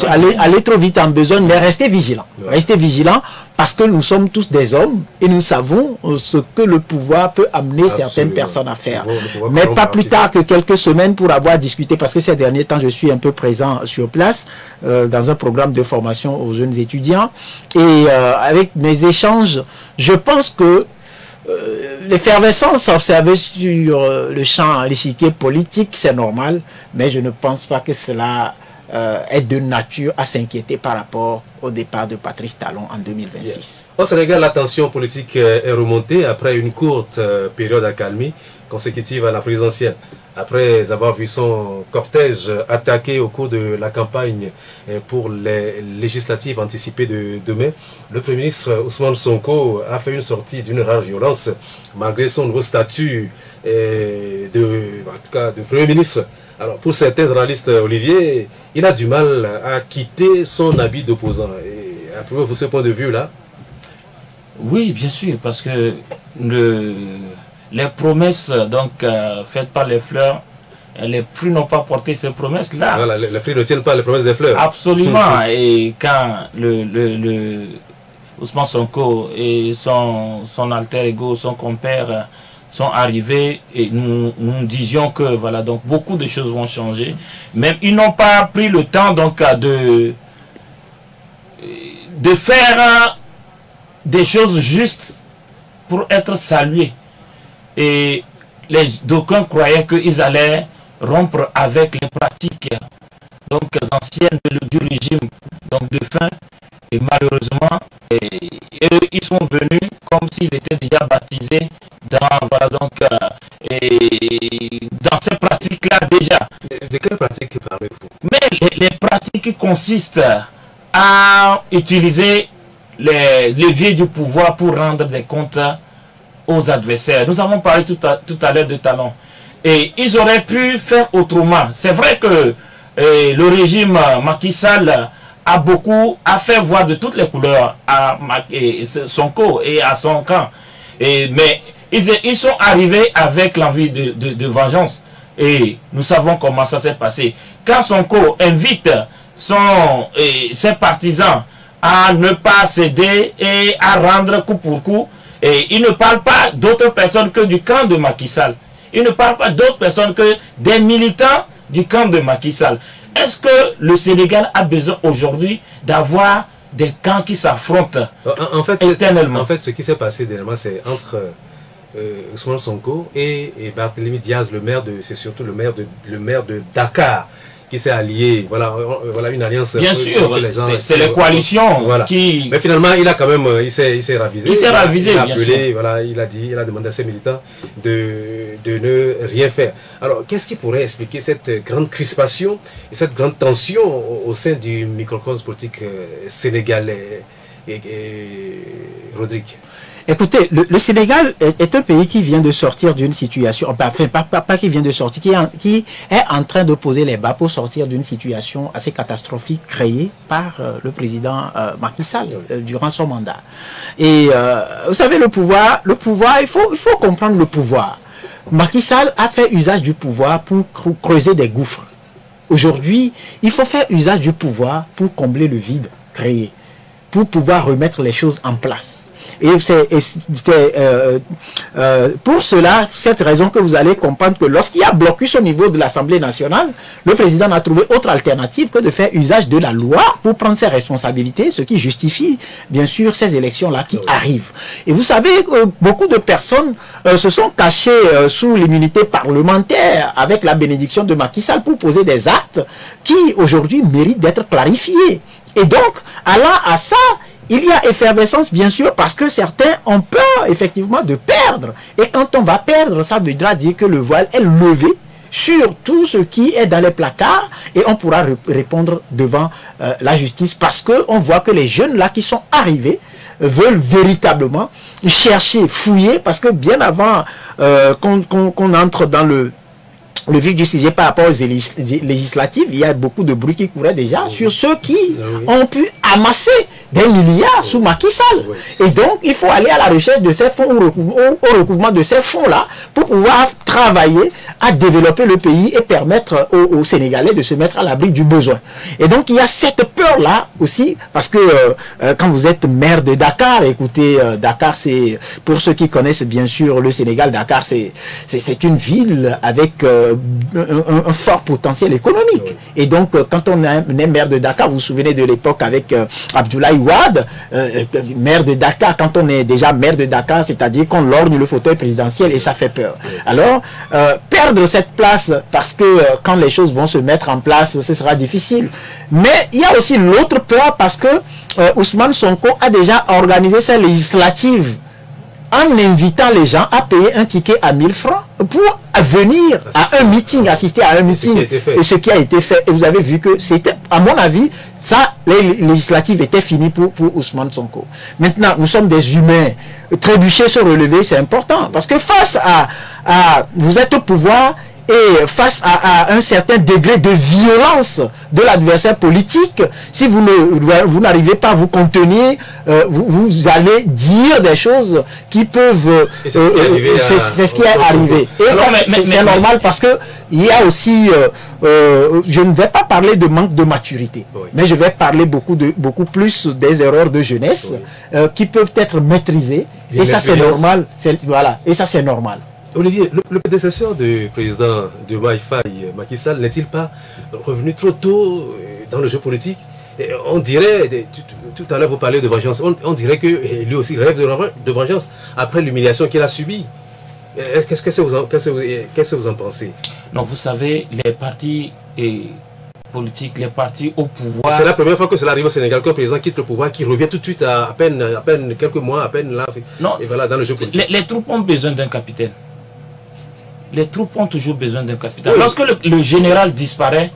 aller trop vite en besogne, mais rester vigilant. Rester vigilant parce que nous sommes tous des hommes et nous savons ce que le pouvoir peut amener certaines personnes à faire. Mais pas plus tard que quelques semaines pour avoir discuté, parce que ces derniers temps je suis un peu présent sur place dans un programme de formation aux jeunes étudiants et avec mes échanges, je pense que l'effervescence observée sur le champ, l'échiquier politique, c'est normal, mais je ne pense pas que cela est de nature à s'inquiéter par rapport au départ de Patrice Talon en 2026. Au Sénégal, la tension politique est remontée après une courte période d'accalmie consécutive à la présidentielle. Après avoir vu son cortège attaqué au cours de la campagne pour les législatives anticipées de demain, le Premier ministre Ousmane Sonko a fait une sortie d'une rare violence malgré son nouveau statut de Premier ministre. Alors pour certains analystes, Olivier, il a du mal à quitter son habit d'opposant. Approuvez-vous ce point de vue-là? Oui, bien sûr, parce que les promesses donc faites par les fleurs, les fruits n'ont pas porté ces promesses-là. Voilà, les fruits ne tiennent pas les promesses des fleurs. Absolument. Et quand Ousmane Sonko et son alter ego, son compère sont arrivés et nous disions que voilà, donc beaucoup de choses vont changer. Même ils n'ont pas pris le temps donc de faire des choses justes pour être salués. Et d'aucuns croyaient qu'ils allaient rompre avec les pratiques donc anciennes du régime donc de faim. Et malheureusement, ils sont venus comme s'ils étaient déjà baptisés dans, voilà, donc, dans ces pratiques-là déjà. De quelles pratiques parlez-vous? Mais les pratiques consistent à utiliser les leviers du pouvoir pour rendre des comptes aux adversaires. Nous avons parlé tout à l'heure de talent. Et ils auraient pu faire autrement. C'est vrai que le régime Macky Sall a fait voir de toutes les couleurs à Sonko et à son camp. Mais ils sont arrivés avec l'envie de vengeance. Et nous savons comment ça s'est passé. Quand Sonko invite ses partisans à ne pas céder et à rendre coup pour coup, et il ne parle pas d'autres personnes que du camp de Macky Sall. Il ne parle pas d'autres personnes que des militants du camp de Macky Sall. Est-ce que le Sénégal a besoin aujourd'hui d'avoir des camps qui s'affrontent éternellement? En fait, ce qui s'est passé dernièrement, c'est entre Ousmane Sonko et Barthélémy Diaz, c'est surtout le maire de Dakar, qui s'est allié. Voilà une alliance. Bien sûr, c'est les coalitions qui... Mais finalement, il a quand même, il s'est ravisé. Il s'est ravisé, il a bien appelé, sûr. voilà, il a demandé à ses militants de ne rien faire. Alors, qu'est-ce qui pourrait expliquer cette grande crispation et cette grande tension au sein du microcosme politique sénégalais, Rodrigue? Écoutez, le Sénégal est un pays qui vient de sortir d'une situation, enfin pas qui vient de sortir, qui est en train de poser les bas pour sortir d'une situation assez catastrophique créée par le président Macky Sall durant son mandat. Et vous savez, le pouvoir, il faut comprendre le pouvoir. Macky Sall a fait usage du pouvoir pour creuser des gouffres. Aujourd'hui, il faut faire usage du pouvoir pour combler le vide créé, pour pouvoir remettre les choses en place. Et c'est pour cela, cette raison que vous allez comprendre que lorsqu'il y a blocus au niveau de l'Assemblée nationale, le président n'a trouvé autre alternative que de faire usage de la loi pour prendre ses responsabilités, ce qui justifie bien sûr ces élections-là qui arrivent. Et vous savez, beaucoup de personnes se sont cachées sous l'immunité parlementaire avec la bénédiction de Macky Sall pour poser des actes qui aujourd'hui méritent d'être clarifiés. Et donc, allant à ça, il y a effervescence, bien sûr, parce que certains ont peur, effectivement, de perdre. Et quand on va perdre, ça voudra dire que le voile est levé sur tout ce qui est dans les placards et on pourra répondre devant la justice parce qu'on voit que les jeunes là qui sont arrivés veulent véritablement chercher, fouiller, parce que bien avant qu'on entre dans le vif du sujet par rapport aux législatives, il y a beaucoup de bruit qui courait déjà sur ceux qui ont pu amasser des milliards sous Macky Sall. Et donc, il faut aller à la recherche de ces fonds, au recouvrement de ces fonds-là, pour pouvoir travailler à développer le pays et permettre aux Sénégalais de se mettre à l'abri du besoin. Et donc, il y a cette peur-là aussi, parce que quand vous êtes maire de Dakar, écoutez, Dakar, c'est, pour ceux qui connaissent bien sûr le Sénégal, Dakar, c'est une ville avec un fort potentiel économique. Et donc, quand on est maire de Dakar, vous vous souvenez de l'époque avec Abdoulaye Wade, maire de Dakar, quand on est déjà maire de Dakar, c'est-à-dire qu'on lorgne le fauteuil présidentiel et ça fait peur. Alors, perdre cette place parce que quand les choses vont se mettre en place, ce sera difficile. Mais il y a aussi l'autre peur parce que Ousmane Sonko a déjà organisé ses législatives en invitant les gens à payer un ticket à 1000 francs pour venir à un meeting, assister à un meeting. Et ce qui a été fait. Et vous avez vu que c'était, à mon avis, ça, les législatives étaient finies pour Ousmane Sonko. Maintenant, nous sommes des humains. Trébucher, se relever, c'est important. Parce que face à vous êtes au pouvoir et face à un certain degré de violence de l'adversaire politique, si vous n'arrivez pas à vous contenir, vous allez dire des choses qui peuvent... C'est ce qui est arrivé. Et c'est normal parce que il y a aussi... je ne vais pas parler de manque de maturité, mais je vais parler beaucoup plus des erreurs de jeunesse qui peuvent être maîtrisées. Et ça, c'est normal. Voilà. Et ça, c'est normal. Olivier, le prédécesseur du président de Macky Sall n'est-il pas revenu trop tôt dans le jeu politique? On dirait, tout à l'heure vous parlez de vengeance, on dirait que lui aussi rêve de vengeance après l'humiliation qu'il a subie. Qu'est-ce que vous en pensez? Non, vous savez, les partis politiques, les partis au pouvoir... C'est la première fois que cela arrive au Sénégal, qu'un président quitte le pouvoir, qui revient tout de suite à peine quelques mois, à peine là, non, et voilà, dans le jeu politique. Les troupes ont besoin d'un capitaine. Les troupes ont toujours besoin d'un capitaine. Oui. Lorsque le général disparaît,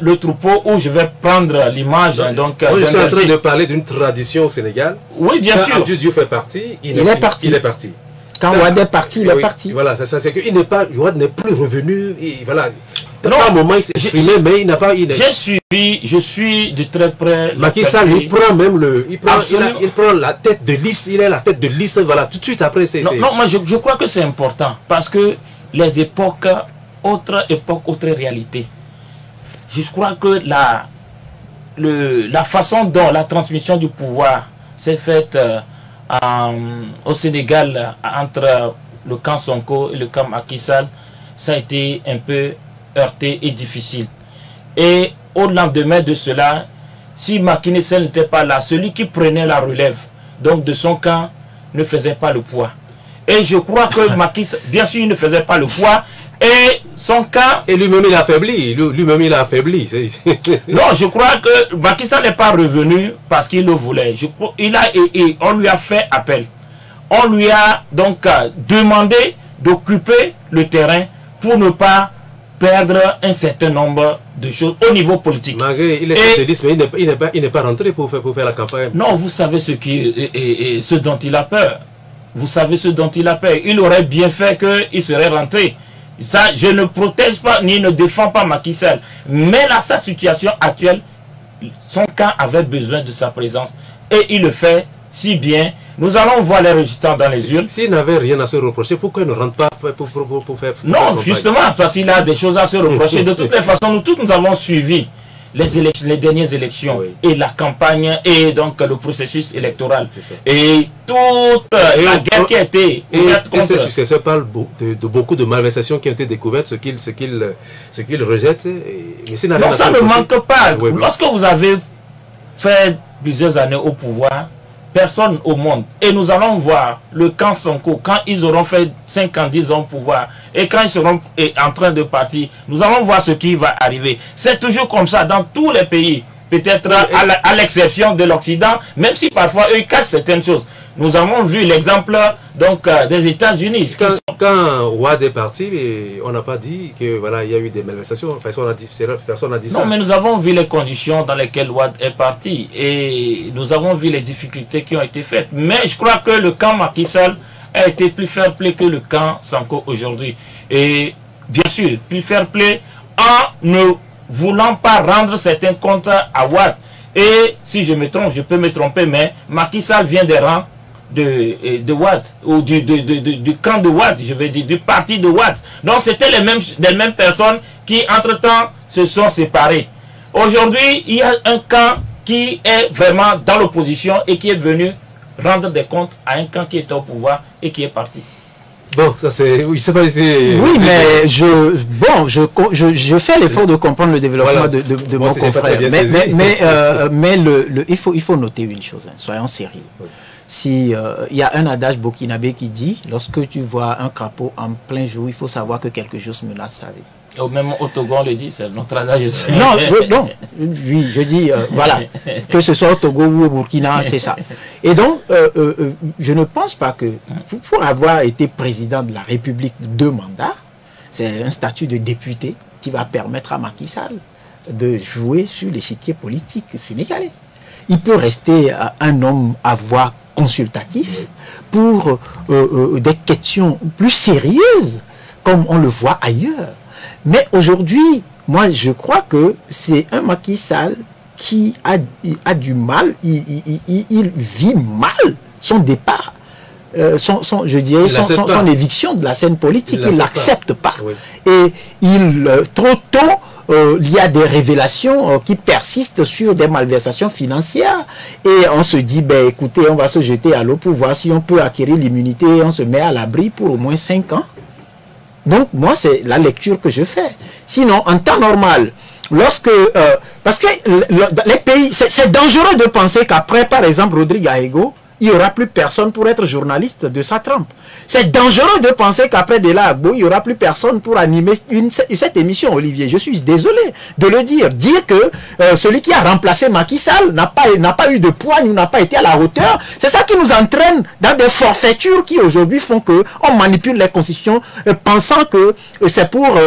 le troupeau, où je vais prendre l'image... donc je suis en train de parler d'une tradition au Sénégal. Oui, bien sûr. Quand Dieu fait partie, il est parti. Quand Wade est parti, il est parti. Voilà, c'est qu'il n'est pas, Wade n'est plus revenu. Et voilà. Non, à un moment, il s'est exprimé, mais il n'a pas... J'ai suivi, je suis de très près... Macky Sall, il prend même il prend la tête de liste, il est la tête de liste, voilà, tout de suite après. Non, moi je crois que c'est important, parce que les époques, autre réalité. Je crois que la façon dont la transmission du pouvoir s'est faite au Sénégal entre le camp Sonko et le camp Macky Sall, ça a été un peu heurté et difficile. Et au lendemain de cela, si Macky Sall n'était pas là, celui qui prenait la relève donc de son camp ne faisait pas le poids. Et je crois que Macky Sall, bien sûr, il ne faisait pas le poids. Et son camp... Et lui-même, il a affaibli. Lui-même, il a affaibli. Non, je crois que Macky Sall n'est pas revenu parce qu'il le voulait. On lui a fait appel. On lui a donc demandé d'occuper le terrain pour ne pas perdre un certain nombre de choses au niveau politique. Malgré, il est socialiste, mais il n'est pas rentré pour faire la campagne. Non, vous savez ce dont il a peur. Vous savez ce dont il a peur. Il aurait bien fait qu'il serait rentré. Ça, je ne protège pas ni ne défends pas Macky Sall. Mais là, sa situation actuelle, son camp avait besoin de sa présence. Et il le fait si bien. Nous allons voir les résultats dans les urnes. S'il n'avait rien à se reprocher, pourquoi il ne rentre pas pour faire... Non, justement, parce qu'il a des choses à se reprocher. De toutes les façons, nous avons suivi les dernières élections, oui, et la campagne et donc le processus électoral et toute la guerre qui a été ouverte contre... Ses successeurs parlent de beaucoup de malversations qui ont été découvertes, ce qu'ils rejettent. Mais non, ça ne manque pas. Oui, lorsque vous avez fait plusieurs années au pouvoir, personne au monde, et nous allons voir le camp Sonko, quand ils auront fait 5 ans, 10 ans au pouvoir, et quand ils seront en train de partir, nous allons voir ce qui va arriver. C'est toujours comme ça dans tous les pays, peut-être à l'exception de l'Occident, même si parfois eux cachent certaines choses. Nous avons vu l'exemple donc des États-Unis. Quand Wade est parti, on n'a pas dit que voilà, il y a eu des malversations. Personne n'a dit ça. Non, mais nous avons vu les conditions dans lesquelles Wade est parti et nous avons vu les difficultés qui ont été faites. Mais je crois que le camp Macky Sall a été plus fair-play que le camp Sonko aujourd'hui. Et bien sûr, plus fair-play en ne voulant pas rendre certains comptes à Wade. Et si je me trompe, je peux me tromper, mais Macky Sall vient des rangs de Wade, ou du camp de Wade, je vais dire, du parti de Wade. Donc c'était les mêmes personnes qui entre-temps se sont séparées. Aujourd'hui, il y a un camp qui est vraiment dans l'opposition et qui est venu rendre des comptes à un camp qui était au pouvoir et qui est parti. Bon, ça c'est... Oui, je sais pas si... Oui, mais je fais l'effort de comprendre le développement de mon confrère. Mais il faut noter une chose, hein, soyons sérieux. Oui. Si y a un adage burkinabé qui dit, lorsque tu vois un crapaud en plein jour, il faut savoir que quelque chose menace sa vie. Au même au Togo, on le dit, c'est notre adage. Non, oui, je dis, voilà, que ce soit au Togo ou au Burkina, c'est ça. Et donc, je ne pense pas que, pour avoir été président de la République 2 mandats, c'est un statut de député qui va permettre à Macky Sall de jouer sur l'échiquier politique sénégalais. Il peut rester un homme à voix consultatif pour des questions plus sérieuses, comme on le voit ailleurs. Mais aujourd'hui, moi je crois que c'est un Macky Sall qui a du mal, il vit mal son départ, son éviction de la scène politique, il ne l'accepte pas. Oui. Et trop tôt, il y a des révélations qui persistent sur des malversations financières et on se dit, ben écoutez, on va se jeter à l'eau pour voir si on peut acquérir l'immunité et on se met à l'abri pour au moins 5 ans. Donc moi c'est la lecture que je fais. Sinon en temps normal, lorsque... parce que les pays... C'est dangereux de penser qu'après, par exemple, Rodrigue Aego, il n'y aura plus personne pour être journaliste de sa trempe. C'est dangereux de penser qu'après Della Agbo, il n'y aura plus personne pour animer cette émission, Olivier. Je suis désolé de le dire. Dire que celui qui a remplacé Macky Sall n'a pas eu de poigne ou n'a pas été à la hauteur, c'est ça qui nous entraîne dans des forfaitures qui aujourd'hui font qu'on manipule les constitutions pensant que c'est pour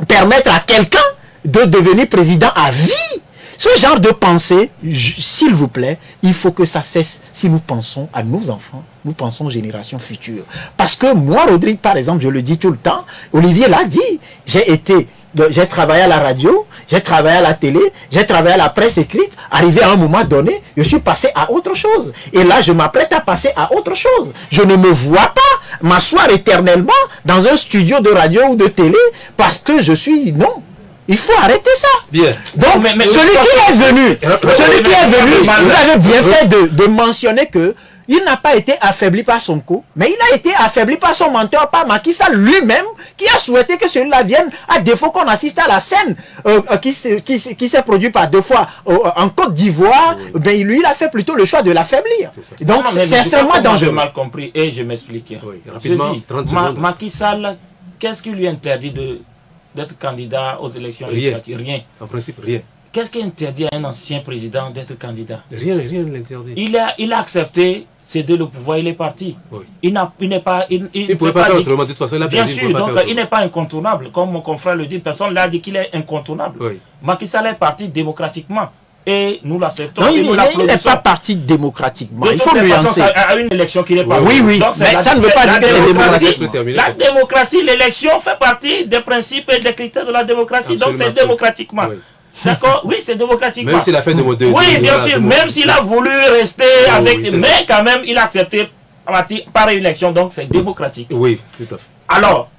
permettre à quelqu'un de devenir président à vie. Ce genre de pensée, s'il vous plaît, il faut que ça cesse si nous pensons à nos enfants, nous pensons aux générations futures. Parce que moi, Rodrigue, par exemple, je le dis tout le temps, Olivier l'a dit, j'ai travaillé à la radio, j'ai travaillé à la télé, j'ai travaillé à la presse écrite, arrivé à un moment donné, je suis passé à autre chose. Et là, je m'apprête à passer à autre chose. Je ne me vois pas m'asseoir éternellement dans un studio de radio ou de télé parce que je suis... Non. Il faut arrêter ça. Bien. Donc, celui qui est venu, vous avez bien fait de mentionner que il n'a pas été affaibli par son coup, mais il a été affaibli par son menteur, par Macky Sall lui-même, qui a souhaité que celui-là vienne, à défaut qu'on assiste à la scène qui s'est produite par 2 fois en Côte d'Ivoire. Ben, lui, il a fait plutôt le choix de l'affaiblir. Donc, c'est extrêmement dangereux. J'ai mal compris et je m'explique. Oui, rapidement, 30 secondes. Macky Sall, qu'est-ce qui lui interdit d'être candidat aux élections législatives? Rien. En principe, rien. Qu'est-ce qui interdit à un ancien président d'être candidat? Rien ne l'interdit. Il a accepté céder le pouvoir, il est parti. Oui. Il ne pouvait pas faire autrement, de toute façon. Bien sûr, donc il n'est pas incontournable. Comme mon confrère le dit, personne l'a dit qu'il est incontournable. Oui. Macky Sall est parti démocratiquement. Et nous l'acceptons. Il n'est pas parti démocratiquement. Il faut nuancer. À une élection qu'il est parti. Oui. Donc, mais ça ne veut pas dire que c'est démocratique. La démocratie, l'élection fait partie des principes et des critères de la démocratie. Donc c'est démocratiquement. Oui. D'accord? Oui, c'est démocratiquement. Même s'il a fait de modèle. Oui, bien sûr. Même s'il a voulu rester avec... Mais quand même, il a accepté par élection. Donc c'est démocratique. Oui, tout à fait. Alors,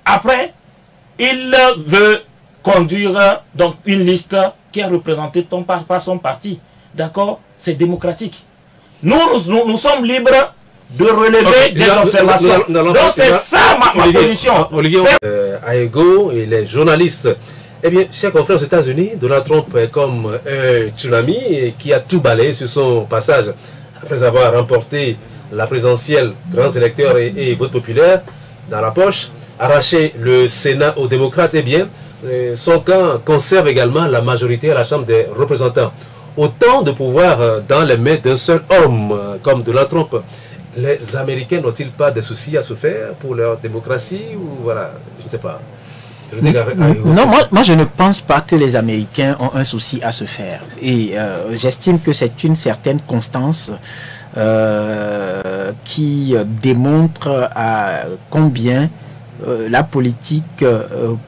après, il veut conduire donc une liste qui est représentée par son parti. D'accord? C'est démocratique. Nous sommes libres de relever des observations. Donc c'est ça ma position. Olivier, Aego et les journalistes. Eh bien, chers confrères aux États-Unis, Donald Trump est comme un tsunami qui a tout balayé sur son passage. Après avoir remporté la présidentielle, grands électeurs et vote populaire dans la poche, arraché le Sénat aux démocrates, eh bien, son camp conserve également la majorité à la Chambre des représentants. Autant de pouvoir dans les mains d'un seul homme comme Donald Trump. Les Américains n'ont-ils pas des soucis à se faire pour leur démocratie ou voilà, je ne sais pas. Non, moi je ne pense pas que les Américains ont un souci à se faire. Et j'estime que c'est une certaine constance qui démontre à combien la politique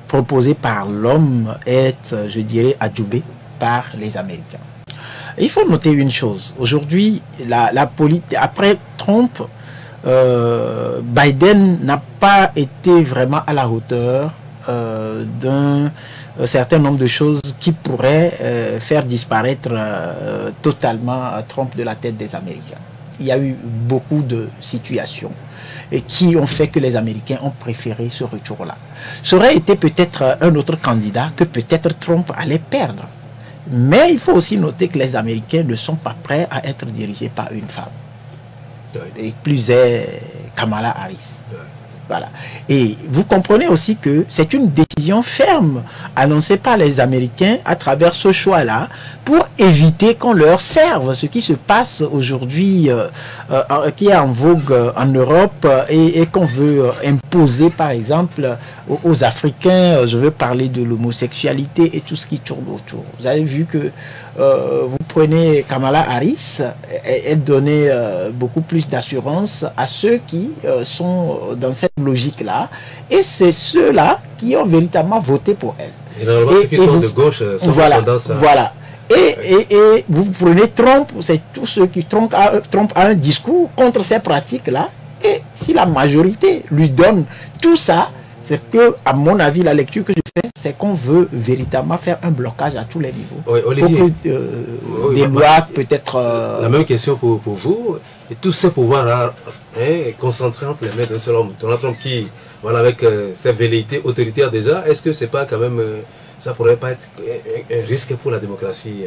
proposée par l'homme est, je dirais, adjoubée par les Américains. Il faut noter une chose. Aujourd'hui, la politique, après Trump, Biden n'a pas été vraiment à la hauteur d'un certain nombre de choses qui pourraient faire disparaître totalement Trump de la tête des Américains. Il y a eu beaucoup de situations et qui ont fait que les Américains ont préféré ce retour-là. Ça aurait été peut-être un autre candidat que peut-être Trump allait perdre. Mais il faut aussi noter que les Américains ne sont pas prêts à être dirigés par une femme. Et plus est Kamala Harris. Voilà. Et vous comprenez aussi que c'est une décision ferme annoncée par les Américains à travers ce choix-là pour éviter qu'on leur serve ce qui se passe aujourd'hui, qui est en vogue en Europe et qu'on veut imposer par exemple aux Africains. Je veux parler de l'homosexualité et tout ce qui tourne autour. Vous avez vu que vous prenez Kamala Harris, elle donnait beaucoup plus d'assurance à ceux qui sont dans cette logique-là, et c'est ceux-là qui ont véritablement voté pour elle. Et normalement, ceux qui sont de gauche sont tendance à... Voilà. Et vous prenez Trump, c'est tous ceux qui Trump a un discours contre ces pratiques-là, et si la majorité lui donne tout ça, c'est que, à mon avis, la lecture que je fais, c'est qu'on veut véritablement faire un blocage à tous les niveaux. Oui, Olivier, pour que, des lois peut-être... La même question pour vous. Et tous ces pouvoirs concentrés entre les mains d'un seul homme. Donald Trump qui, voilà, avec ses velléités autoritaires déjà, est-ce que c'est pas quand même ça pourrait pas être un risque pour la démocratie.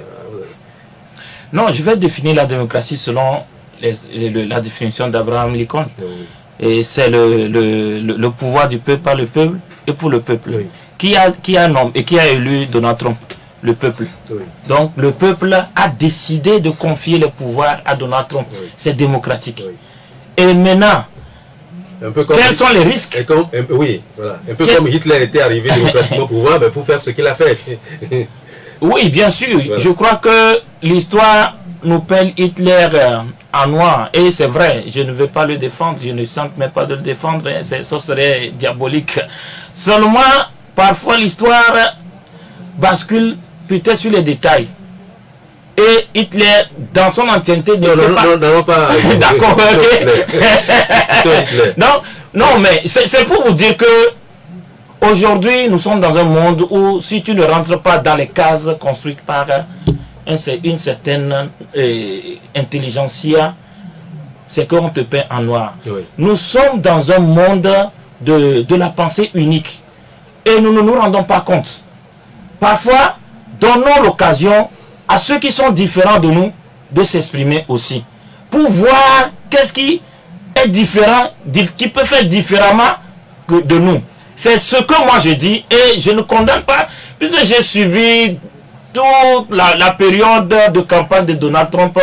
Non, je vais définir la démocratie selon la définition d'Abraham Lincoln. Oui. Et c'est le pouvoir du peuple par le peuple et pour le peuple. Oui. Qui a nommé et qui a élu Donald Trump? Le peuple. Oui. Donc le peuple a décidé de confier le pouvoir à Donald Trump. Oui. C'est démocratique. Oui. Et maintenant, Un peu comme quels sont les risques? Oui, voilà. Un peu comme Hitler était arrivé démocratiquement au pouvoir, ben, pour faire ce qu'il a fait. Oui, bien sûr. Voilà. Je crois que l'histoire nous peint Hitler en noir. Et c'est vrai, je ne veux pas le défendre. Je ne sens même pas de le défendre. Hein, ça serait diabolique. Seulement, parfois, l'histoire bascule peut-être sur les détails. Et Hitler, dans son entièreté, non, pas. D'accord, ok. Hitler. Non, mais c'est pour vous dire que aujourd'hui, nous sommes dans un monde où si tu ne rentres pas dans les cases construites par une certaine intelligentsia, c'est qu'on te peint en noir. Oui. Nous sommes dans un monde de la pensée unique et nous ne nous rendons pas compte. Parfois, donnons l'occasion à ceux qui sont différents de nous de s'exprimer aussi, pour voir qu'est-ce qui est différent, qui peut faire différemment que de nous. C'est ce que moi je dis et je ne condamne pas, puisque j'ai suivi toute la période de campagne de Donald Trump.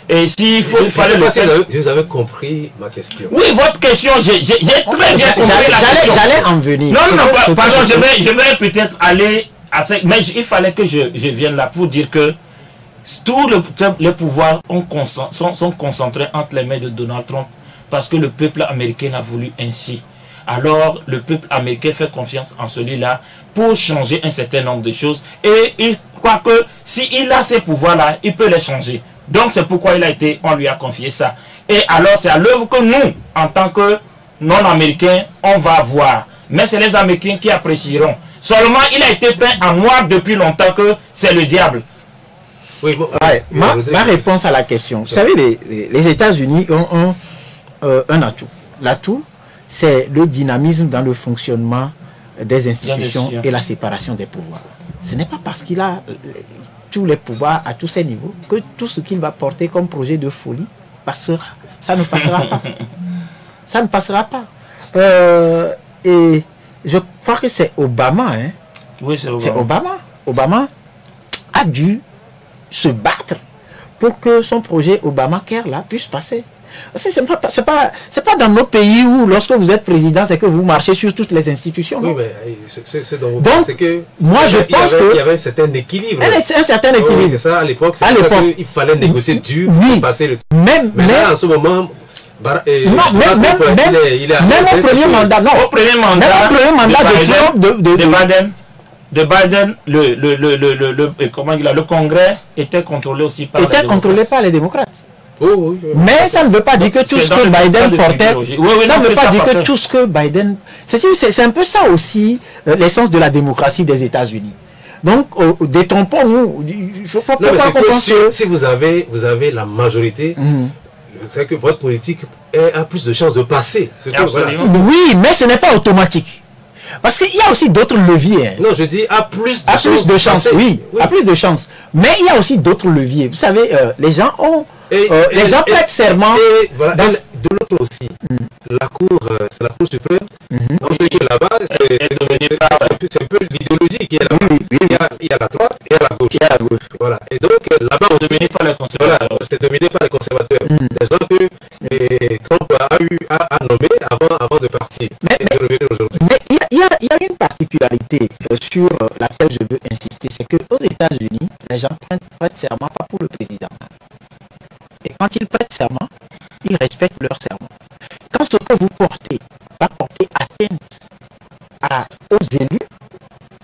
Et s'il fallait le faire. Vous avez compris ma question. Oui, votre question, j'ai très bien compris la question. J'allais en venir. Non, pardon, je vais peut-être aller à ça, mais il fallait que je vienne là pour dire que tous les pouvoirs sont concentrés entre les mains de Donald Trump parce que le peuple américain a voulu ainsi. Alors, le peuple américain fait confiance en celui-là pour changer un certain nombre de choses. Et il croit que s'il a ces pouvoirs-là, il peut les changer. Donc, c'est pourquoi on lui a confié ça. Et alors, c'est à l'œuvre que nous, en tant que non-américains, on va voir. Mais c'est les Américains qui apprécieront. Seulement, il a été peint en noir depuis longtemps que c'est le diable. Oui, bon, ma réponse à la question. Vous savez, les États-Unis ont un atout. L'atout, c'est le dynamisme dans le fonctionnement des institutions et la séparation des pouvoirs. Ce n'est pas parce qu'il a tous les pouvoirs à tous ces niveaux que tout ce qu'il va porter comme projet de folie passera. Ça ne passera pas. Ça ne passera pas. Et je crois que c'est Obama. Hein. Oui, c'est Obama. C'est Obama. Obama a dû se battre pour que son projet Obamacare là puisse passer. C'est pas dans nos pays où lorsque vous êtes président, c'est que vous marchez sur toutes les institutions. Oui, non? mais donc, que moi je pense qu'il y avait un certain équilibre. Un certain équilibre. Oui, c'est ça, à l'époque, il fallait négocier dur pour passer le truc. Mais là, en ce moment, même au premier mandat, non. Au premier mandat de Biden, le Congrès était contrôlé aussi par les démocrates. Oh, oui. Mais ça ne veut pas dire que tout ce que Biden portait, ça ne veut pas dire que tout ce que Biden... C'est un peu ça aussi, l'essence de la démocratie des États-Unis. Donc, détrompons-nous. Il ne faut pas si vous avez la majorité, c'est que votre politique a plus de chances de passer. Voilà. Oui, mais ce n'est pas automatique. Parce qu'il y a aussi d'autres leviers. Hein. Non, je dis à plus de chances. Oui, à plus de chances. Mais il y a aussi d'autres leviers. Vous savez, les gens ont... les gens prêtent serment. Et voilà, de l'autre aussi, la Cour, c'est la Cour suprême. Donc, là-bas, c'est un peu l'idéologie qui est là-bas. Il y a la droite et la gauche. Voilà. Et donc, là-bas, c'est dominé par les conservateurs. Des gens que Trump a nommé avant de partir. Mais il y a une particularité sur laquelle je veux insister, c'est qu'aux États-Unis, les gens prêtent serment pas pour le président. Et quand ils prêtent serment, ils respectent leur serment. Quand ce que vous portez va porter atteinte aux élus,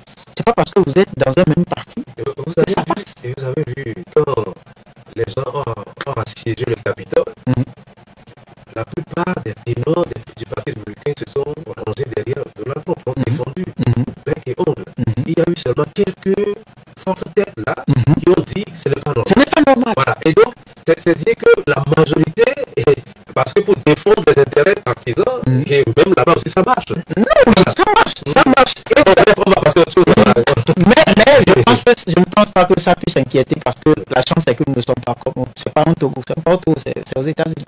c'est pas parce que vous êtes dans un même parti que ça passe. Et vous avez vu, quand les gens ont assiégé le Capitole, la plupart des ténors du Parti républicain se sont rangés derrière Donald Trump, ont défendu bec et ongle. Il y a eu seulement quelques fortes têtes là qui ont dit ce n'est pas normal. Ce n'est pas normal. Voilà. Et donc, c'est dire que la majorité Parce que pour défendre les intérêts partisans, et même là-bas aussi, ça marche. Non, ça marche, ça marche. Et on va passer à autre chose. Mais je ne pense pas que ça puisse inquiéter parce que la chance c'est que nous ne sommes pas comme... C'est pas en Togo, c'est pas au Togo, c'est aux États-Unis.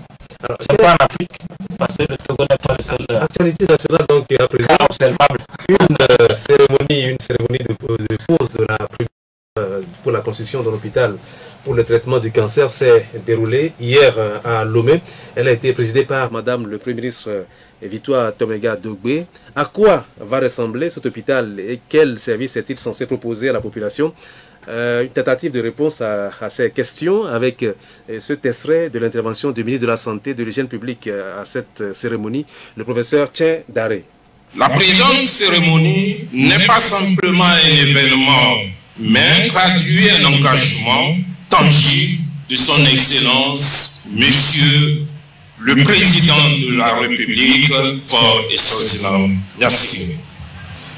C'est pas en Afrique, parce que le Togo n'est pas le seul. L'actualité nationale, donc, à présent, observable. une cérémonie de pause de la pour la construction d'un hôpital pour le traitement du cancer s'est déroulée hier à Lomé. Elle a été présidée par Madame le Premier ministre Victoire Tomega Dogbe. À quoi va ressembler cet hôpital et quel service est-il censé proposer à la population? Une tentative de réponse à ces questions avec cet extrait de l'intervention du ministre de la Santé et de l'Hygiène publique à cette cérémonie, le professeur Tchen Daré. La présente cérémonie n'est pas simplement un événement, mais traduit un engagement tangible de son Excellence, Monsieur le Président de la République, fort et Swaziland. Merci.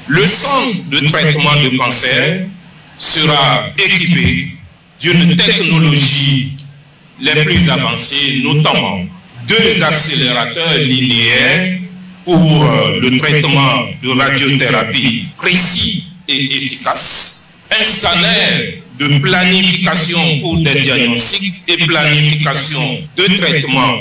Le centre de traitement de cancer sera équipé d'une technologie les plus avancées, notamment 2 accélérateurs linéaires pour le traitement de radiothérapie précis et efficace, un scanner de planification pour des diagnostics et planification de traitement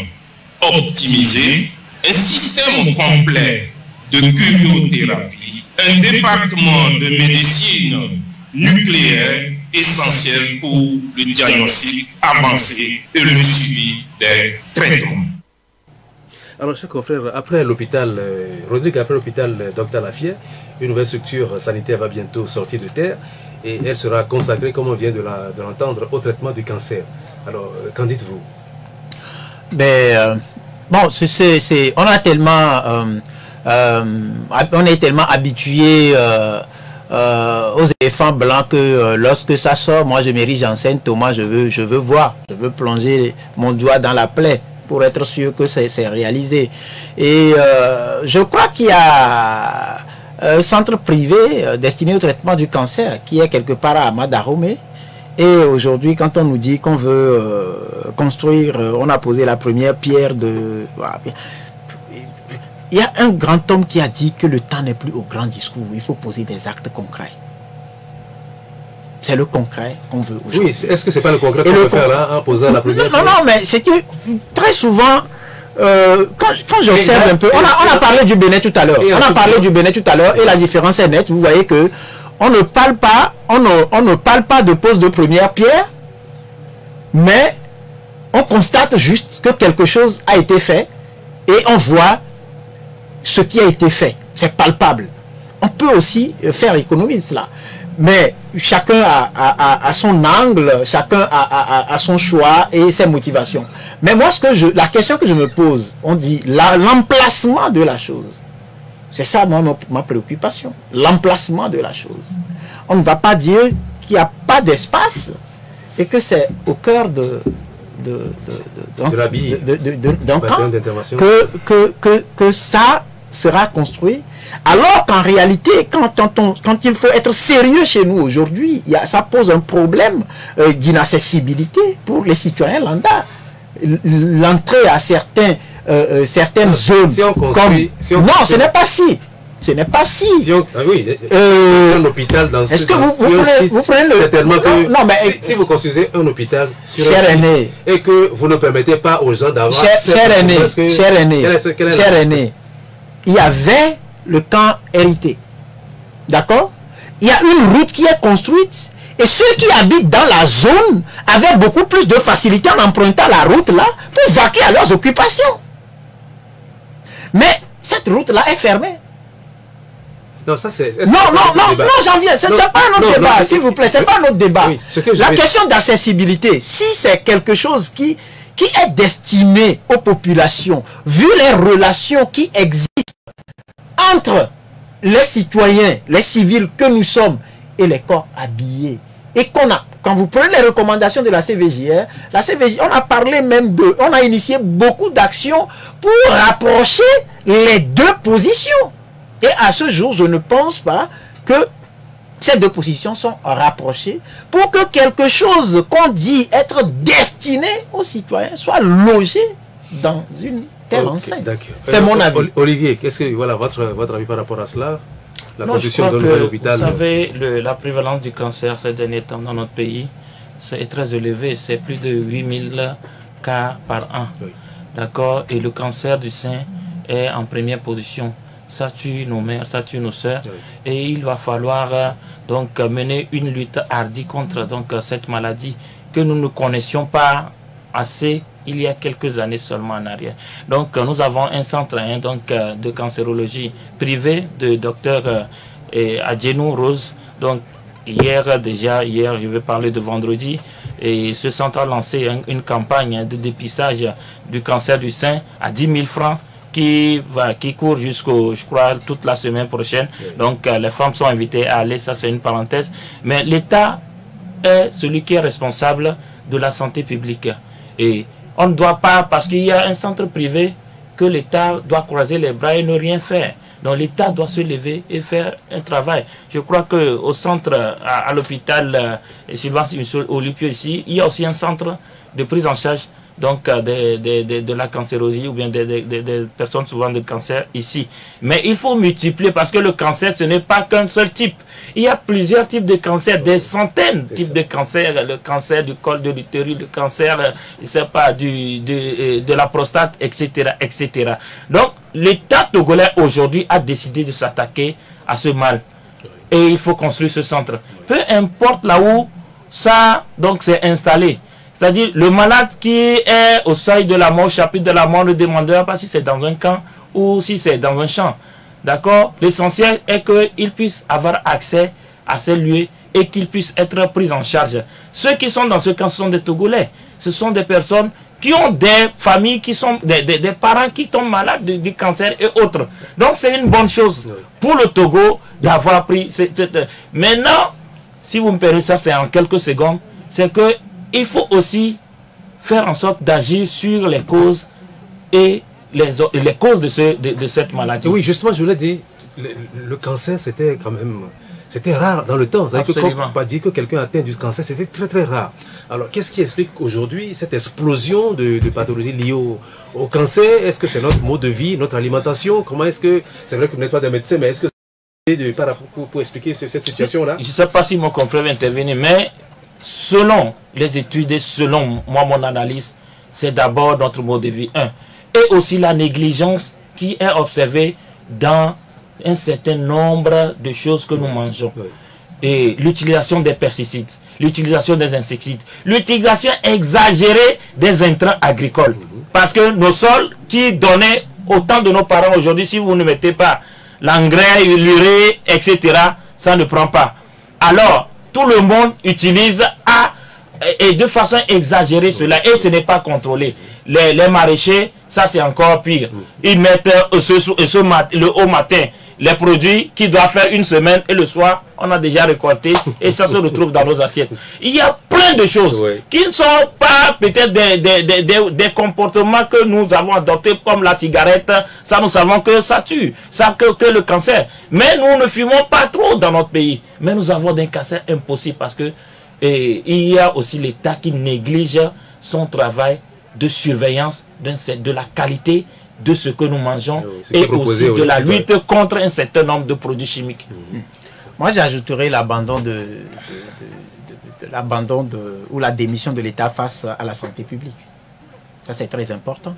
optimisé, un système complet de cryothérapie, un département de médecine nucléaire essentiel pour le diagnostic avancé et le suivi des traitements. Alors, chers confrères, après l'hôpital, Rodrigue, après l'hôpital Dr Lafière, une nouvelle structure sanitaire va bientôt sortir de terre et elle sera consacrée, comme on vient de l'entendre, au traitement du cancer. Alors, qu'en dites-vous? Bon, on a tellement, on est tellement habitué aux éléphants blancs que lorsque ça sort, moi je m'érige en Saint Thomas, je veux voir, je veux plonger mon doigt dans la plaie pour être sûr que c'est réalisé. Et je crois qu'il y a un centre privé destiné au traitement du cancer qui est quelque part à Madaromé. Et aujourd'hui, quand on nous dit qu'on veut construire, on a posé la première pierre de... Il y a un grand homme qui a dit que le temps n'est plus au grand discours, il faut poser des actes concrets. C'est le concret qu'on veut aujourd'hui. Oui, est-ce que c'est pas le concret qu'on veut faire là, en posant la première pierre? Non, mais c'est que très souvent, quand j'observe un peu, on a parlé du Bénin tout à l'heure. On a parlé du Bénin tout à l'heure et la différence est nette. Vous voyez que on ne parle pas, on ne parle pas de pose de première pierre, mais on constate juste que quelque chose a été fait et on voit ce qui a été fait. C'est palpable. On peut aussi faire économie de cela. Mais chacun a son angle, chacun a son choix et ses motivations. Mais moi, la question que je me pose, on dit l'emplacement de la chose. C'est ça ma préoccupation. L'emplacement de la chose. On ne va pas dire qu'il n'y a pas d'espace et que c'est au cœur d'un camp que ça sera construit. Alors qu'en réalité, quand il faut être sérieux chez nous aujourd'hui, ça pose un problème d'inaccessibilité pour les citoyens lambda. L'entrée à certaines zones. Si on construit, non, ce n'est pas si. Ce n'est pas si. Un hôpital dans est-ce que vous prenez le... Certainement que non, mais, si vous construisez un hôpital sur cher un site aîné, et que vous ne permettez pas aux gens d'avoir... Cher aîné, il y avait le camp hérité. D'accord? Il y a une route qui est construite et ceux qui habitent dans la zone avaient beaucoup plus de facilité en empruntant la route là pour vaquer à leurs occupations. Mais cette route là est fermée. Non, ça c'est... Non, j'en viens. C'est pas un autre débat, s'il vous plaît. C'est pas un autre débat. Oui, la question d'accessibilité, si c'est quelque chose qui est destiné aux populations, vu les relations qui existent entre les citoyens, les civils que nous sommes et les corps habillés, et quand vous prenez les recommandations de la CVJR, on a parlé même on a initié beaucoup d'actions pour rapprocher les deux positions. Et à ce jour, je ne pense pas que ces deux positions sont rapprochées pour que quelque chose qu'on dit être destiné aux citoyens soit logé dans une telle enceinte. C'est mon avis. Olivier, qu'est-ce que voilà votre avis par rapport à cela? La Non, condition d'un nouvel hôpital. Vous savez, la prévalence du cancer ces derniers temps dans notre pays, c'est très élevé. C'est plus de 8000 cas par an. Oui. D'accord? Et le cancer du sein est en première position. Ça tue nos mères, ça tue nos soeurs. Oui. Et il va falloir donc mener une lutte hardie contre cette maladie que nous ne connaissions pas assez il y a quelques années seulement en arrière. Donc nous avons un centre de cancérologie privé de docteur Adjenou Rose. Donc hier, je vais parler de vendredi, et ce centre a lancé une campagne de dépistage du cancer du sein à 10 000 francs qui court jusqu'au, je crois, toute la semaine prochaine. Donc les femmes sont invitées à aller, ça c'est une parenthèse. Mais l'État est celui qui est responsable de la santé publique. Et on ne doit pas, parce qu'il y a un centre privé, que l'État doit croiser les bras et ne rien faire. Donc l'État doit se lever et faire un travail. Je crois qu'au centre, à l'hôpital Sylvain Olupio ici, il y a aussi un centre de prise en charge donc de la cancérologie ou bien des personnes souvent de cancer ici. Mais il faut multiplier, parce que le cancer, ce n'est pas qu'un seul type. Il y a plusieurs types de cancers, des centaines de types de cancers. Le cancer du col de l'utérus, le cancer, je sais pas, de la prostate, etc., etc. Donc, l'État togolais aujourd'hui a décidé de s'attaquer à ce mal. Et il faut construire ce centre. Peu importe là où ça donc c'est installé. C'est-à-dire, le malade qui est au seuil de la mort, au chapitre de la mort, ne demandera pas si c'est dans un camp ou si c'est dans un champ. D'accord? L'essentiel est qu'il puisse avoir accès à ces lieux et qu'il puisse être pris en charge. Ceux qui sont dans ce camp sont des Togolais. Ce sont des personnes qui ont des familles, qui sont des parents qui tombent malades du cancer et autres. Donc, c'est une bonne chose pour le Togo d'avoir pris... Maintenant, si vous me permettez, ça c'est en quelques secondes, c'est que il faut aussi faire en sorte d'agir sur les causes et les causes de cette maladie. Oui, justement, je voulais dire, le cancer, c'était quand même... C'était rare dans le temps. On ne peut pas dire que quelqu'un atteint du cancer, c'était très très rare. Alors, qu'est-ce qui explique aujourd'hui cette explosion de pathologies liées au cancer? Est-ce que c'est notre mode de vie, notre alimentation? Comment est-ce que... C'est vrai que vous n'êtes pas des médecins, mais est-ce que pour expliquer cette situation-là? Je ne sais pas si mon confrère va intervenir, mais selon les études et selon moi, mon analyse, c'est d'abord notre mode de vie, et aussi la négligence qui est observée dans un certain nombre de choses que nous mangeons. Et l'utilisation des pesticides, l'utilisation des insecticides, l'utilisation exagérée des intrants agricoles. Parce que nos sols qui donnaient au temps de nos parents aujourd'hui, si vous ne mettez pas l'engrais, l'urée, etc., ça ne prend pas. Alors, tout le monde utilise et de façon exagérée cela, et ce n'est pas contrôlé. Les maraîchers, ça c'est encore pire. Ils mettent au matin les produits qui doivent faire une semaine, et le soir, on a déjà récolté et ça se retrouve dans nos assiettes. Il y a plein de choses qui ne sont pas peut-être des comportements que nous avons adoptés, comme la cigarette. Ça, nous savons que ça tue, ça que le cancer. Mais nous ne fumons pas trop dans notre pays. Mais nous avons des cancers impossibles parce que il y a aussi l'État qui néglige son travail de surveillance de la qualité de ce que nous mangeons et aussi de la lutte contre un certain nombre de produits chimiques. Moi, j'ajouterais l'abandon ou la démission de l'État face à la santé publique. Ça, c'est très important.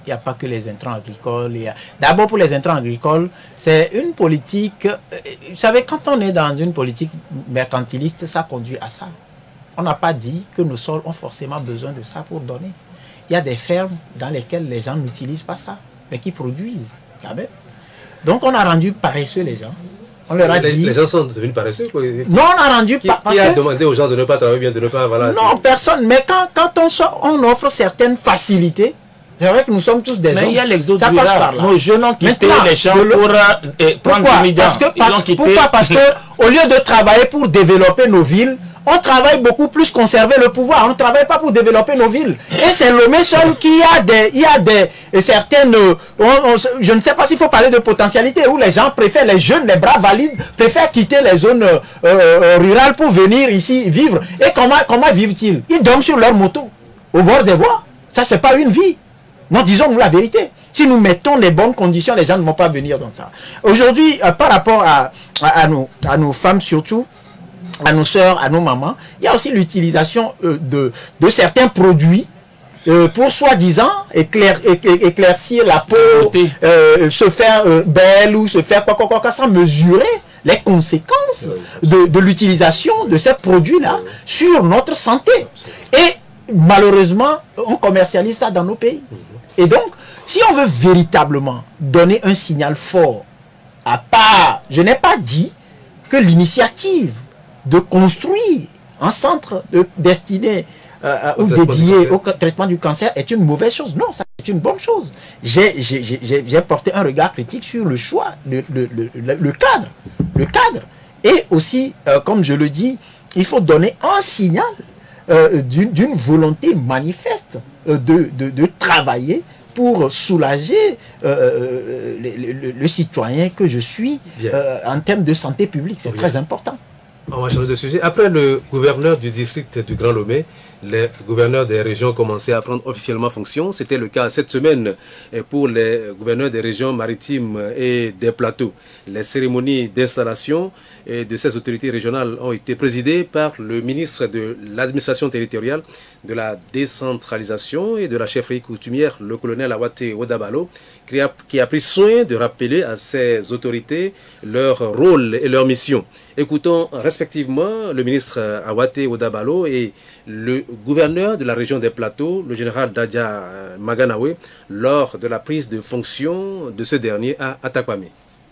Il n'y a pas que les intrants agricoles. D'abord, pour les intrants agricoles, c'est une politique... Vous savez, quand on est dans une politique mercantiliste, ça conduit à ça. On n'a pas dit que nos sols ont forcément besoin de ça pour donner. Il y a des fermes dans lesquelles les gens n'utilisent pas ça, mais qui produisent quand même. Donc on a rendu paresseux les gens. On leur a dit... Les gens sont devenus paresseux. Non, on a rendu... Qui a demandé aux gens de ne pas travailler bien, de ne pas... Voilà, non, personne. Mais quand on offre certaines facilités, c'est vrai que nous sommes tous des hommes. Mais il y a l'exode rural. Nos jeunes ont quitté les champs pour prendre du médias. Pourquoi? Parce que au lieu de travailler pour développer nos villes, on travaille beaucoup plus conserver le pouvoir. On ne travaille pas pour développer nos villes. Et c'est l'homme seul qui a des certaines... je ne sais pas s'il faut parler de potentialité, où les gens préfèrent, les jeunes, les bras valides, préfèrent quitter les zones rurales pour venir ici vivre. Et comment vivent-ils? Ils dorment sur leur moto, au bord des voies. Ça, c'est pas une vie. Non, disons-nous la vérité. Si nous mettons les bonnes conditions, les gens ne vont pas venir dans ça. Aujourd'hui, par rapport à nos femmes surtout, à nos sœurs, à nos mamans, il y a aussi l'utilisation de certains produits pour soi-disant éclaircir la peau, se faire belle ou se faire quoi, sans mesurer les conséquences de l'utilisation de ces produits-là sur notre santé. Et malheureusement, on commercialise ça dans nos pays. Et donc, si on veut véritablement donner un signal fort, à part, je n'ai pas dit que l'initiative de construire un centre destiné ou dédié au traitement du cancer est une mauvaise chose. Non, ça c'est une bonne chose. J'ai porté un regard critique sur le choix, le cadre. Et aussi, comme je le dis, il faut donner un signal d'une volonté manifeste de travailler pour soulager le citoyen que je suis en termes de santé publique. C'est très important. On va changer de sujet. Après le gouverneur du district du Grand Lomé, les gouverneurs des régions ont commencé à prendre officiellement fonction. C'était le cas cette semaine pour les gouverneurs des régions maritimes et des plateaux. Les cérémonies d'installation de ces autorités régionales ont été présidées par le ministre de l'administration territoriale, de la décentralisation et de la chefferie coutumière, le colonel Awate Wodabalo, qui a pris soin de rappeler à ces autorités leur rôle et leur mission. Écoutons respectivement le ministre Awate Wodabalo et le gouverneur de la région des Plateaux, le général Dadja Maganawe, lors de la prise de fonction de ce dernier à Atakwame.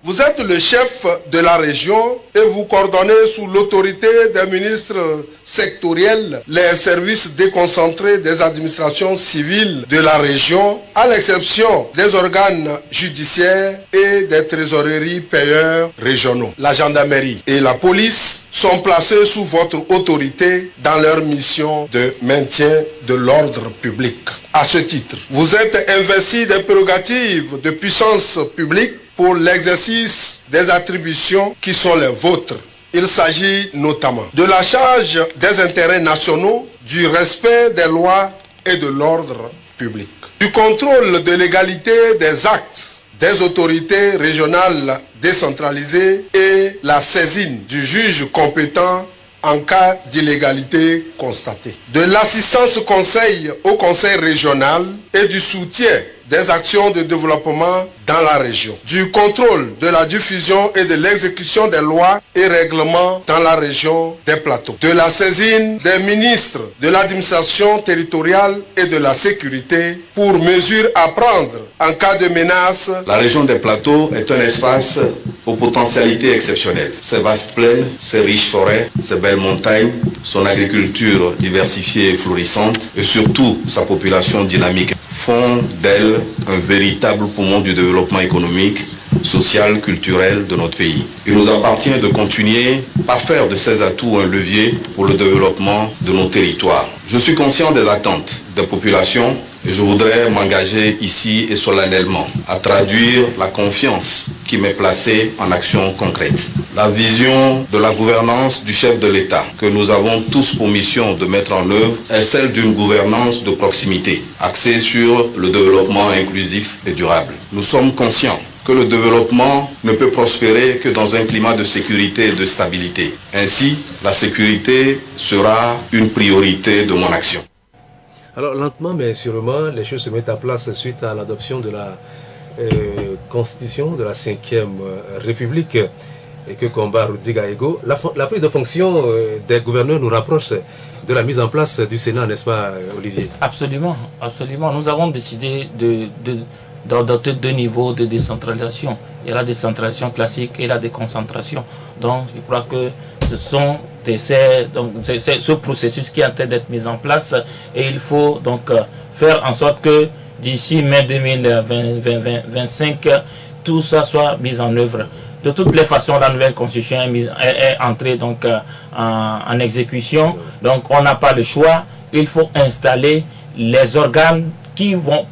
Vous êtes le chef de la région et vous coordonnez sous l'autorité des ministres sectoriels les services déconcentrés des administrations civiles de la région, à l'exception des organes judiciaires et des trésoreries payeurs régionaux. La gendarmerie et la police sont placés sous votre autorité dans leur mission de maintien de l'ordre public. À ce titre, vous êtes investi des prérogatives de puissance publique pour l'exercice des attributions qui sont les vôtres. Il s'agit notamment de la charge des intérêts nationaux, du respect des lois et de l'ordre public, du contrôle de légalité des actes des autorités régionales décentralisées et la saisine du juge compétent en cas d'illégalité constatée, de l'assistance conseil au conseil régional et du soutien des actions de développement dans la région, du contrôle de la diffusion et de l'exécution des lois et règlements dans la région des Plateaux, de la saisine des ministres de l'administration territoriale et de la sécurité pour mesures à prendre en cas de menace. La région des Plateaux est un espace aux potentialités exceptionnelles. Ses vastes plaines, ses riches forêts, ses belles montagnes, son agriculture diversifiée et florissante et surtout sa population dynamique font d'elle un véritable poumon du développement économique, social, culturel de notre pays. Il nous appartient de continuer à faire de ces atouts un levier pour le développement de nos territoires. Je suis conscient des attentes des populations et je voudrais m'engager ici et solennellement à traduire la confiance qui m'est placée en actions concrètes. La vision de la gouvernance du chef de l'État que nous avons tous pour mission de mettre en œuvre est celle d'une gouvernance de proximité, axée sur le développement inclusif et durable. Nous sommes conscients que le développement ne peut prospérer que dans un climat de sécurité et de stabilité. Ainsi, la sécurité sera une priorité de mon action. Alors lentement mais sûrement, les choses se mettent en place suite à l'adoption de la Constitution de la 5e République et que combat Rodrigue Aego. La prise de fonction des gouverneurs nous rapproche de la mise en place du Sénat, n'est-ce pas Olivier? Absolument, absolument. Nous avons décidé d'adopter deux niveaux de décentralisation. Il y a la décentralisation classique et la déconcentration. Donc je crois que ce sont c'est ce processus qui est en train d'être mis en place et il faut donc faire en sorte que d'ici mai 2025, tout ça soit mis en œuvre. De toutes les façons, la nouvelle constitution est entrée donc en exécution. Donc on n'a pas le choix. Il faut installer les organes qui vont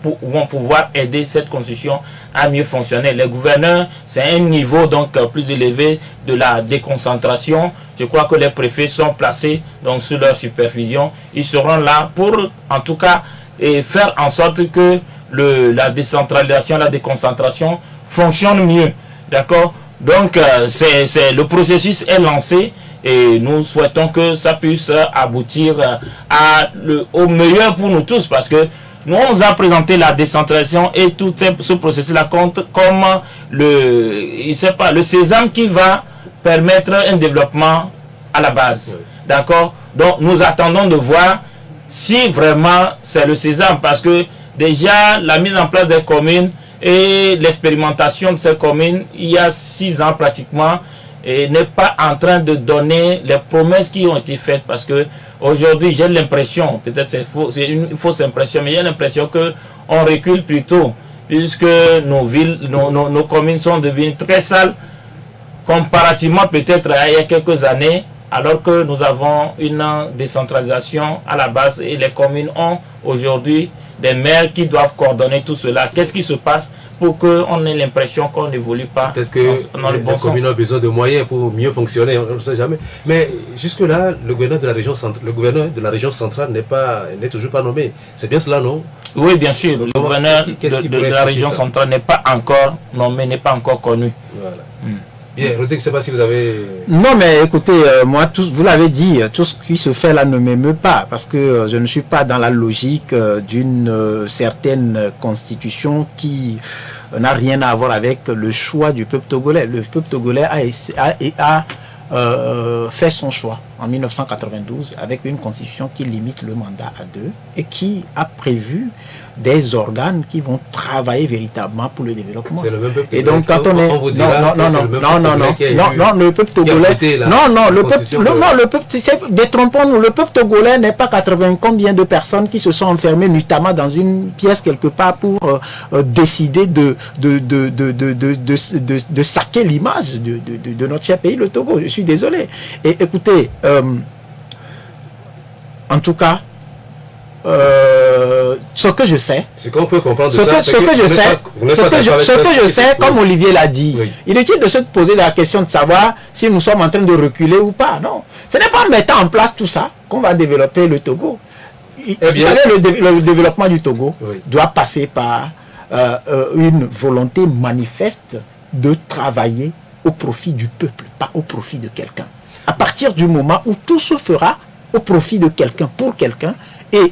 pouvoir aider cette constitution à mieux fonctionner. Les gouverneurs, c'est un niveau donc plus élevé de la déconcentration. Je crois que les préfets sont placés donc sous leur supervision. Ils seront là pour, en tout cas, faire en sorte que la décentralisation, la déconcentration fonctionne mieux. D'accord? Donc, le processus est lancé et nous souhaitons que ça puisse aboutir au meilleur pour nous tous, parce que nous, on nous a présenté la décentralisation et tout ce processus-là comme le sésame qui va permettre un développement à la base. D'accord? Donc, nous attendons de voir si vraiment c'est le sésame, parce que déjà, la mise en place des communes et l'expérimentation de ces communes, il y a 6 ans pratiquement, et n'est pas en train de donner les promesses qui ont été faites, parce que aujourd'hui, j'ai l'impression, peut-être c'est une fausse impression, mais j'ai l'impression qu'on recule plutôt, puisque nos villes, nos communes sont devenues très sales, comparativement peut-être à il y a quelques années, alors que nous avons une décentralisation à la base et les communes ont aujourd'hui des maires qui doivent coordonner tout cela. Qu'est-ce qui se passe pour qu'on ait l'impression qu'on n'évolue pas? Peut-être que les communes ont besoin de moyens pour mieux fonctionner, on ne sait jamais. Mais jusque-là, le gouverneur de la région centrale n'est toujours pas nommé. C'est bien cela, non? Oui, bien sûr. Le gouverneur de la région centrale n'est pas encore nommé, n'est pas encore connu. Voilà. Bien, Rodrigue, je ne sais pas si vous avez... Non, mais écoutez, moi, vous l'avez dit, tout ce qui se fait là ne m'émeut pas, parce que je ne suis pas dans la logique d'une certaine constitution qui n'a rien à voir avec le choix du peuple togolais. Le peuple togolais a fait son choix en 1992 avec une constitution qui limite le mandat à 2 et qui a prévu des organes qui vont travailler véritablement pour le développement. C'est le même peuple et donc quand on vous dira le peuple togolais, le peuple, détrompons-nous, le peuple togolais n'est pas 80 combien de personnes qui se sont enfermées notamment dans une pièce quelque part pour décider de saquer l'image de notre cher pays, le Togo. Je suis désolé. Et écoutez, en tout cas, ce que je sais, ce qu'on peut comprendre de ce que je sais, comme Olivier l'a dit, oui. Il est utile de se poser la question de savoir si nous sommes en train de reculer ou pas. Non, ce n'est pas en mettant en place tout ça qu'on va développer le Togo. Vous savez, le développement du Togo doit passer par une volonté manifeste de travailler au profit du peuple, pas au profit de quelqu'un. À partir du moment où tout se fera au profit de quelqu'un, pour quelqu'un, et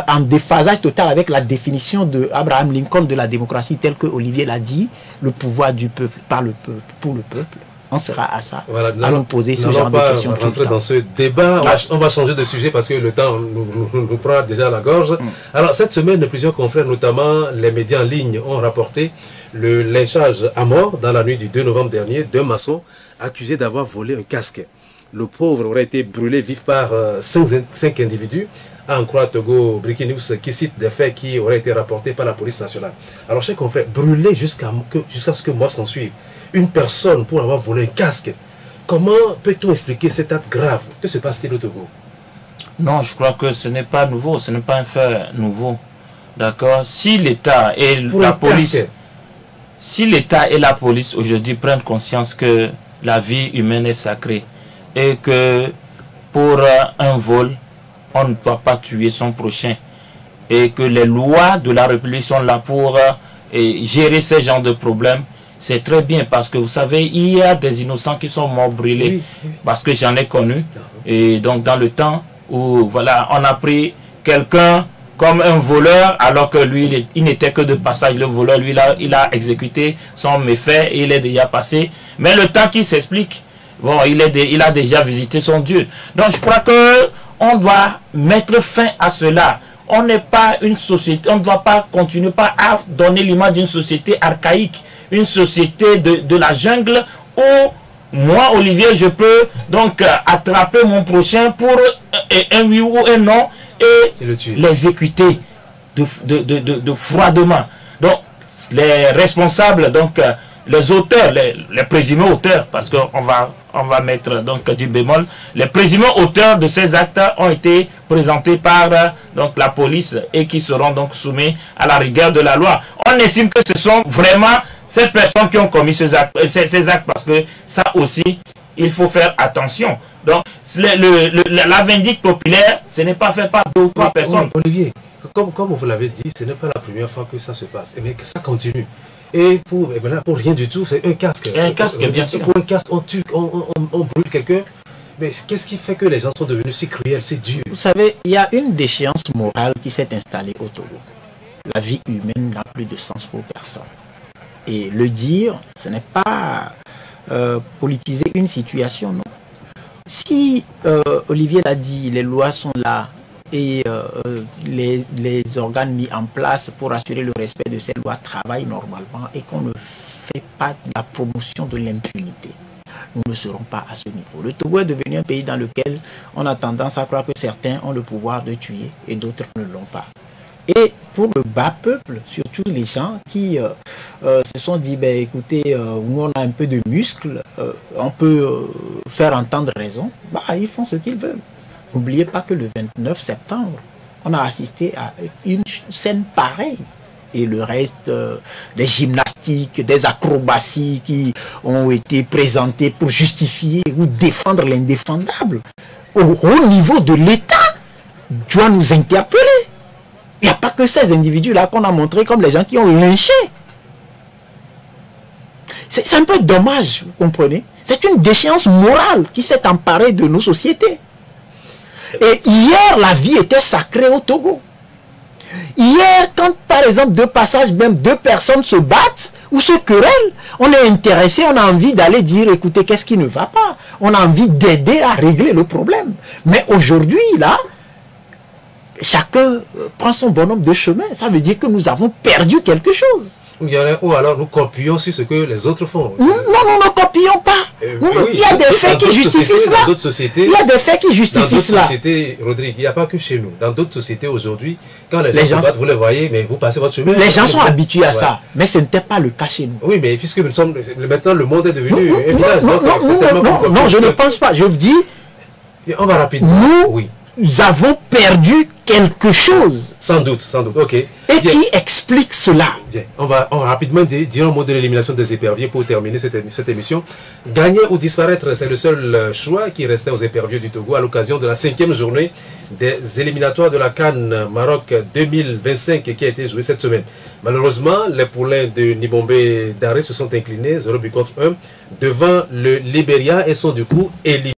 en déphasage total avec la définition de Abraham Lincoln de la démocratie telle que Olivier l'a dit, le pouvoir du peuple, par le peuple, pour le peuple, on sera à ça. Voilà, allons poser ce genre de questions. On va rentrer dans ce débat, on va changer de sujet parce que le temps nous prend déjà la gorge. Alors cette semaine, plusieurs confrères, notamment les médias en ligne, ont rapporté le lynchage à mort dans la nuit du 2 novembre dernier d'un maçon accusé d'avoir volé un casque. Le pauvre aurait été brûlé vif par 5 individus, à en croire Togo Breaking News qui cite des faits qui auraient été rapportés par la police nationale. Alors, chers confrères, brûler jusqu'à ce que moi s'en suive une personne pour avoir volé un casque, comment peut-on expliquer cet acte grave? Que se passe-t-il au Togo? Non, je crois que ce n'est pas nouveau, ce n'est pas un fait nouveau. D'accord? Si l'État et la police... Si l'État et la police aujourd'hui prennent conscience que la vie humaine est sacrée et que pour un vol, on ne doit pas tuer son prochain et que les lois de la République sont là pour gérer ce genre de problèmes, c'est très bien parce que vous savez, il y a des innocents qui sont morts brûlés parce que j'en ai connu. Et donc dans le temps où voilà, on a pris quelqu'un comme un voleur alors que lui, il n'était que de passage. Le voleur, lui, il a exécuté son méfait et il est déjà passé. Mais le temps qui s'explique, bon, il a déjà visité son Dieu. Donc je crois que on doit mettre fin à cela. On n'est pas une société, on ne doit pas continuer à donner l'image d'une société archaïque, une société de la jungle où moi, Olivier, je peux donc attraper mon prochain pour un oui ou un non et l'exécuter de froidement. Donc, les responsables, donc les auteurs, les présumés auteurs, parce qu'on va mettre donc du bémol, les présumés auteurs de ces actes ont été présentés par donc la police et qui seront donc soumis à la rigueur de la loi. On estime que ce sont vraiment ces personnes qui ont commis ces actes parce que ça aussi, il faut faire attention. Donc, la vindicte populaire, ce n'est pas fait par 2 ou 3 personnes. Olivier, Comme vous l'avez dit, ce n'est pas la première fois que ça se passe, mais que ça continue. Et pour rien du tout, c'est un casque. Un casque, bien sûr. Pour un casque, on tue, on brûle quelqu'un. Mais qu'est-ce qui fait que les gens sont devenus si cruels, si durs? Vous savez, il y a une déchéance morale qui s'est installée au Togo. La vie humaine n'a plus de sens pour personne. Et le dire, ce n'est pas politiser une situation, non. Si, Olivier l'a dit, les lois sont là et les organes mis en place pour assurer le respect de ces lois travaillent normalement et qu'on ne fait pas de la promotion de l'impunité, nous ne serons pas à ce niveau. Le Togo est devenu un pays dans lequel on a tendance à croire que certains ont le pouvoir de tuer et d'autres ne l'ont pas. Et pour le bas peuple, surtout les gens qui se sont dit, ben, écoutez, nous on a un peu de muscles, on peut faire entendre raison, bah, ils font ce qu'ils veulent. N'oubliez pas que le 29 septembre, on a assisté à une scène pareille. Et le reste des gymnastiques, des acrobaties qui ont été présentées pour justifier ou défendre l'indéfendable. Au niveau de l'État, doit nous interpeller. Il n'y a pas que ces individus-là qu'on a montrés comme les gens qui ont lynché. C'est un peu dommage, vous comprenez? C'est une déchéance morale qui s'est emparée de nos sociétés. Et hier, la vie était sacrée au Togo. Hier, quand par exemple de passage, même deux personnes se battent ou se querellent, on est intéressé, on a envie d'aller dire, écoutez, qu'est-ce qui ne va pas? On a envie d'aider à régler le problème. Mais aujourd'hui, là, chacun prend son bonhomme de chemin. Ça veut dire que nous avons perdu quelque chose. Ou alors nous copions sur ce que les autres font. Non, nous ne copions pas. Il y a des faits qui justifient cela. Dans d'autres sociétés, il y a des faits qui justifient cela. Dans d'autres sociétés, Rodrigue, il n'y a pas que chez nous. Dans d'autres sociétés aujourd'hui, quand les gens se battent, vous les voyez, mais vous passez votre chemin. Les gens sont habitués à ça. Mais ce n'était pas le cas chez nous. Oui, mais puisque nous sommes, maintenant le monde est devenu un village. Non, je ne pense pas. Je vous dis, on va rapidement. Nous avons perdu quelque chose. Sans doute, ok. Et qui explique cela? Bien. On va rapidement dire un mot de l'élimination des éperviers pour terminer cette émission. Gagner ou disparaître, c'est le seul choix qui restait aux éperviers du Togo à l'occasion de la 5e journée des éliminatoires de la CAN Maroc 2025 qui a été jouée cette semaine. Malheureusement, les poulains de Nibombe Daré se sont inclinés 0 but contre 1 devant le Libéria et sont du coup éliminés.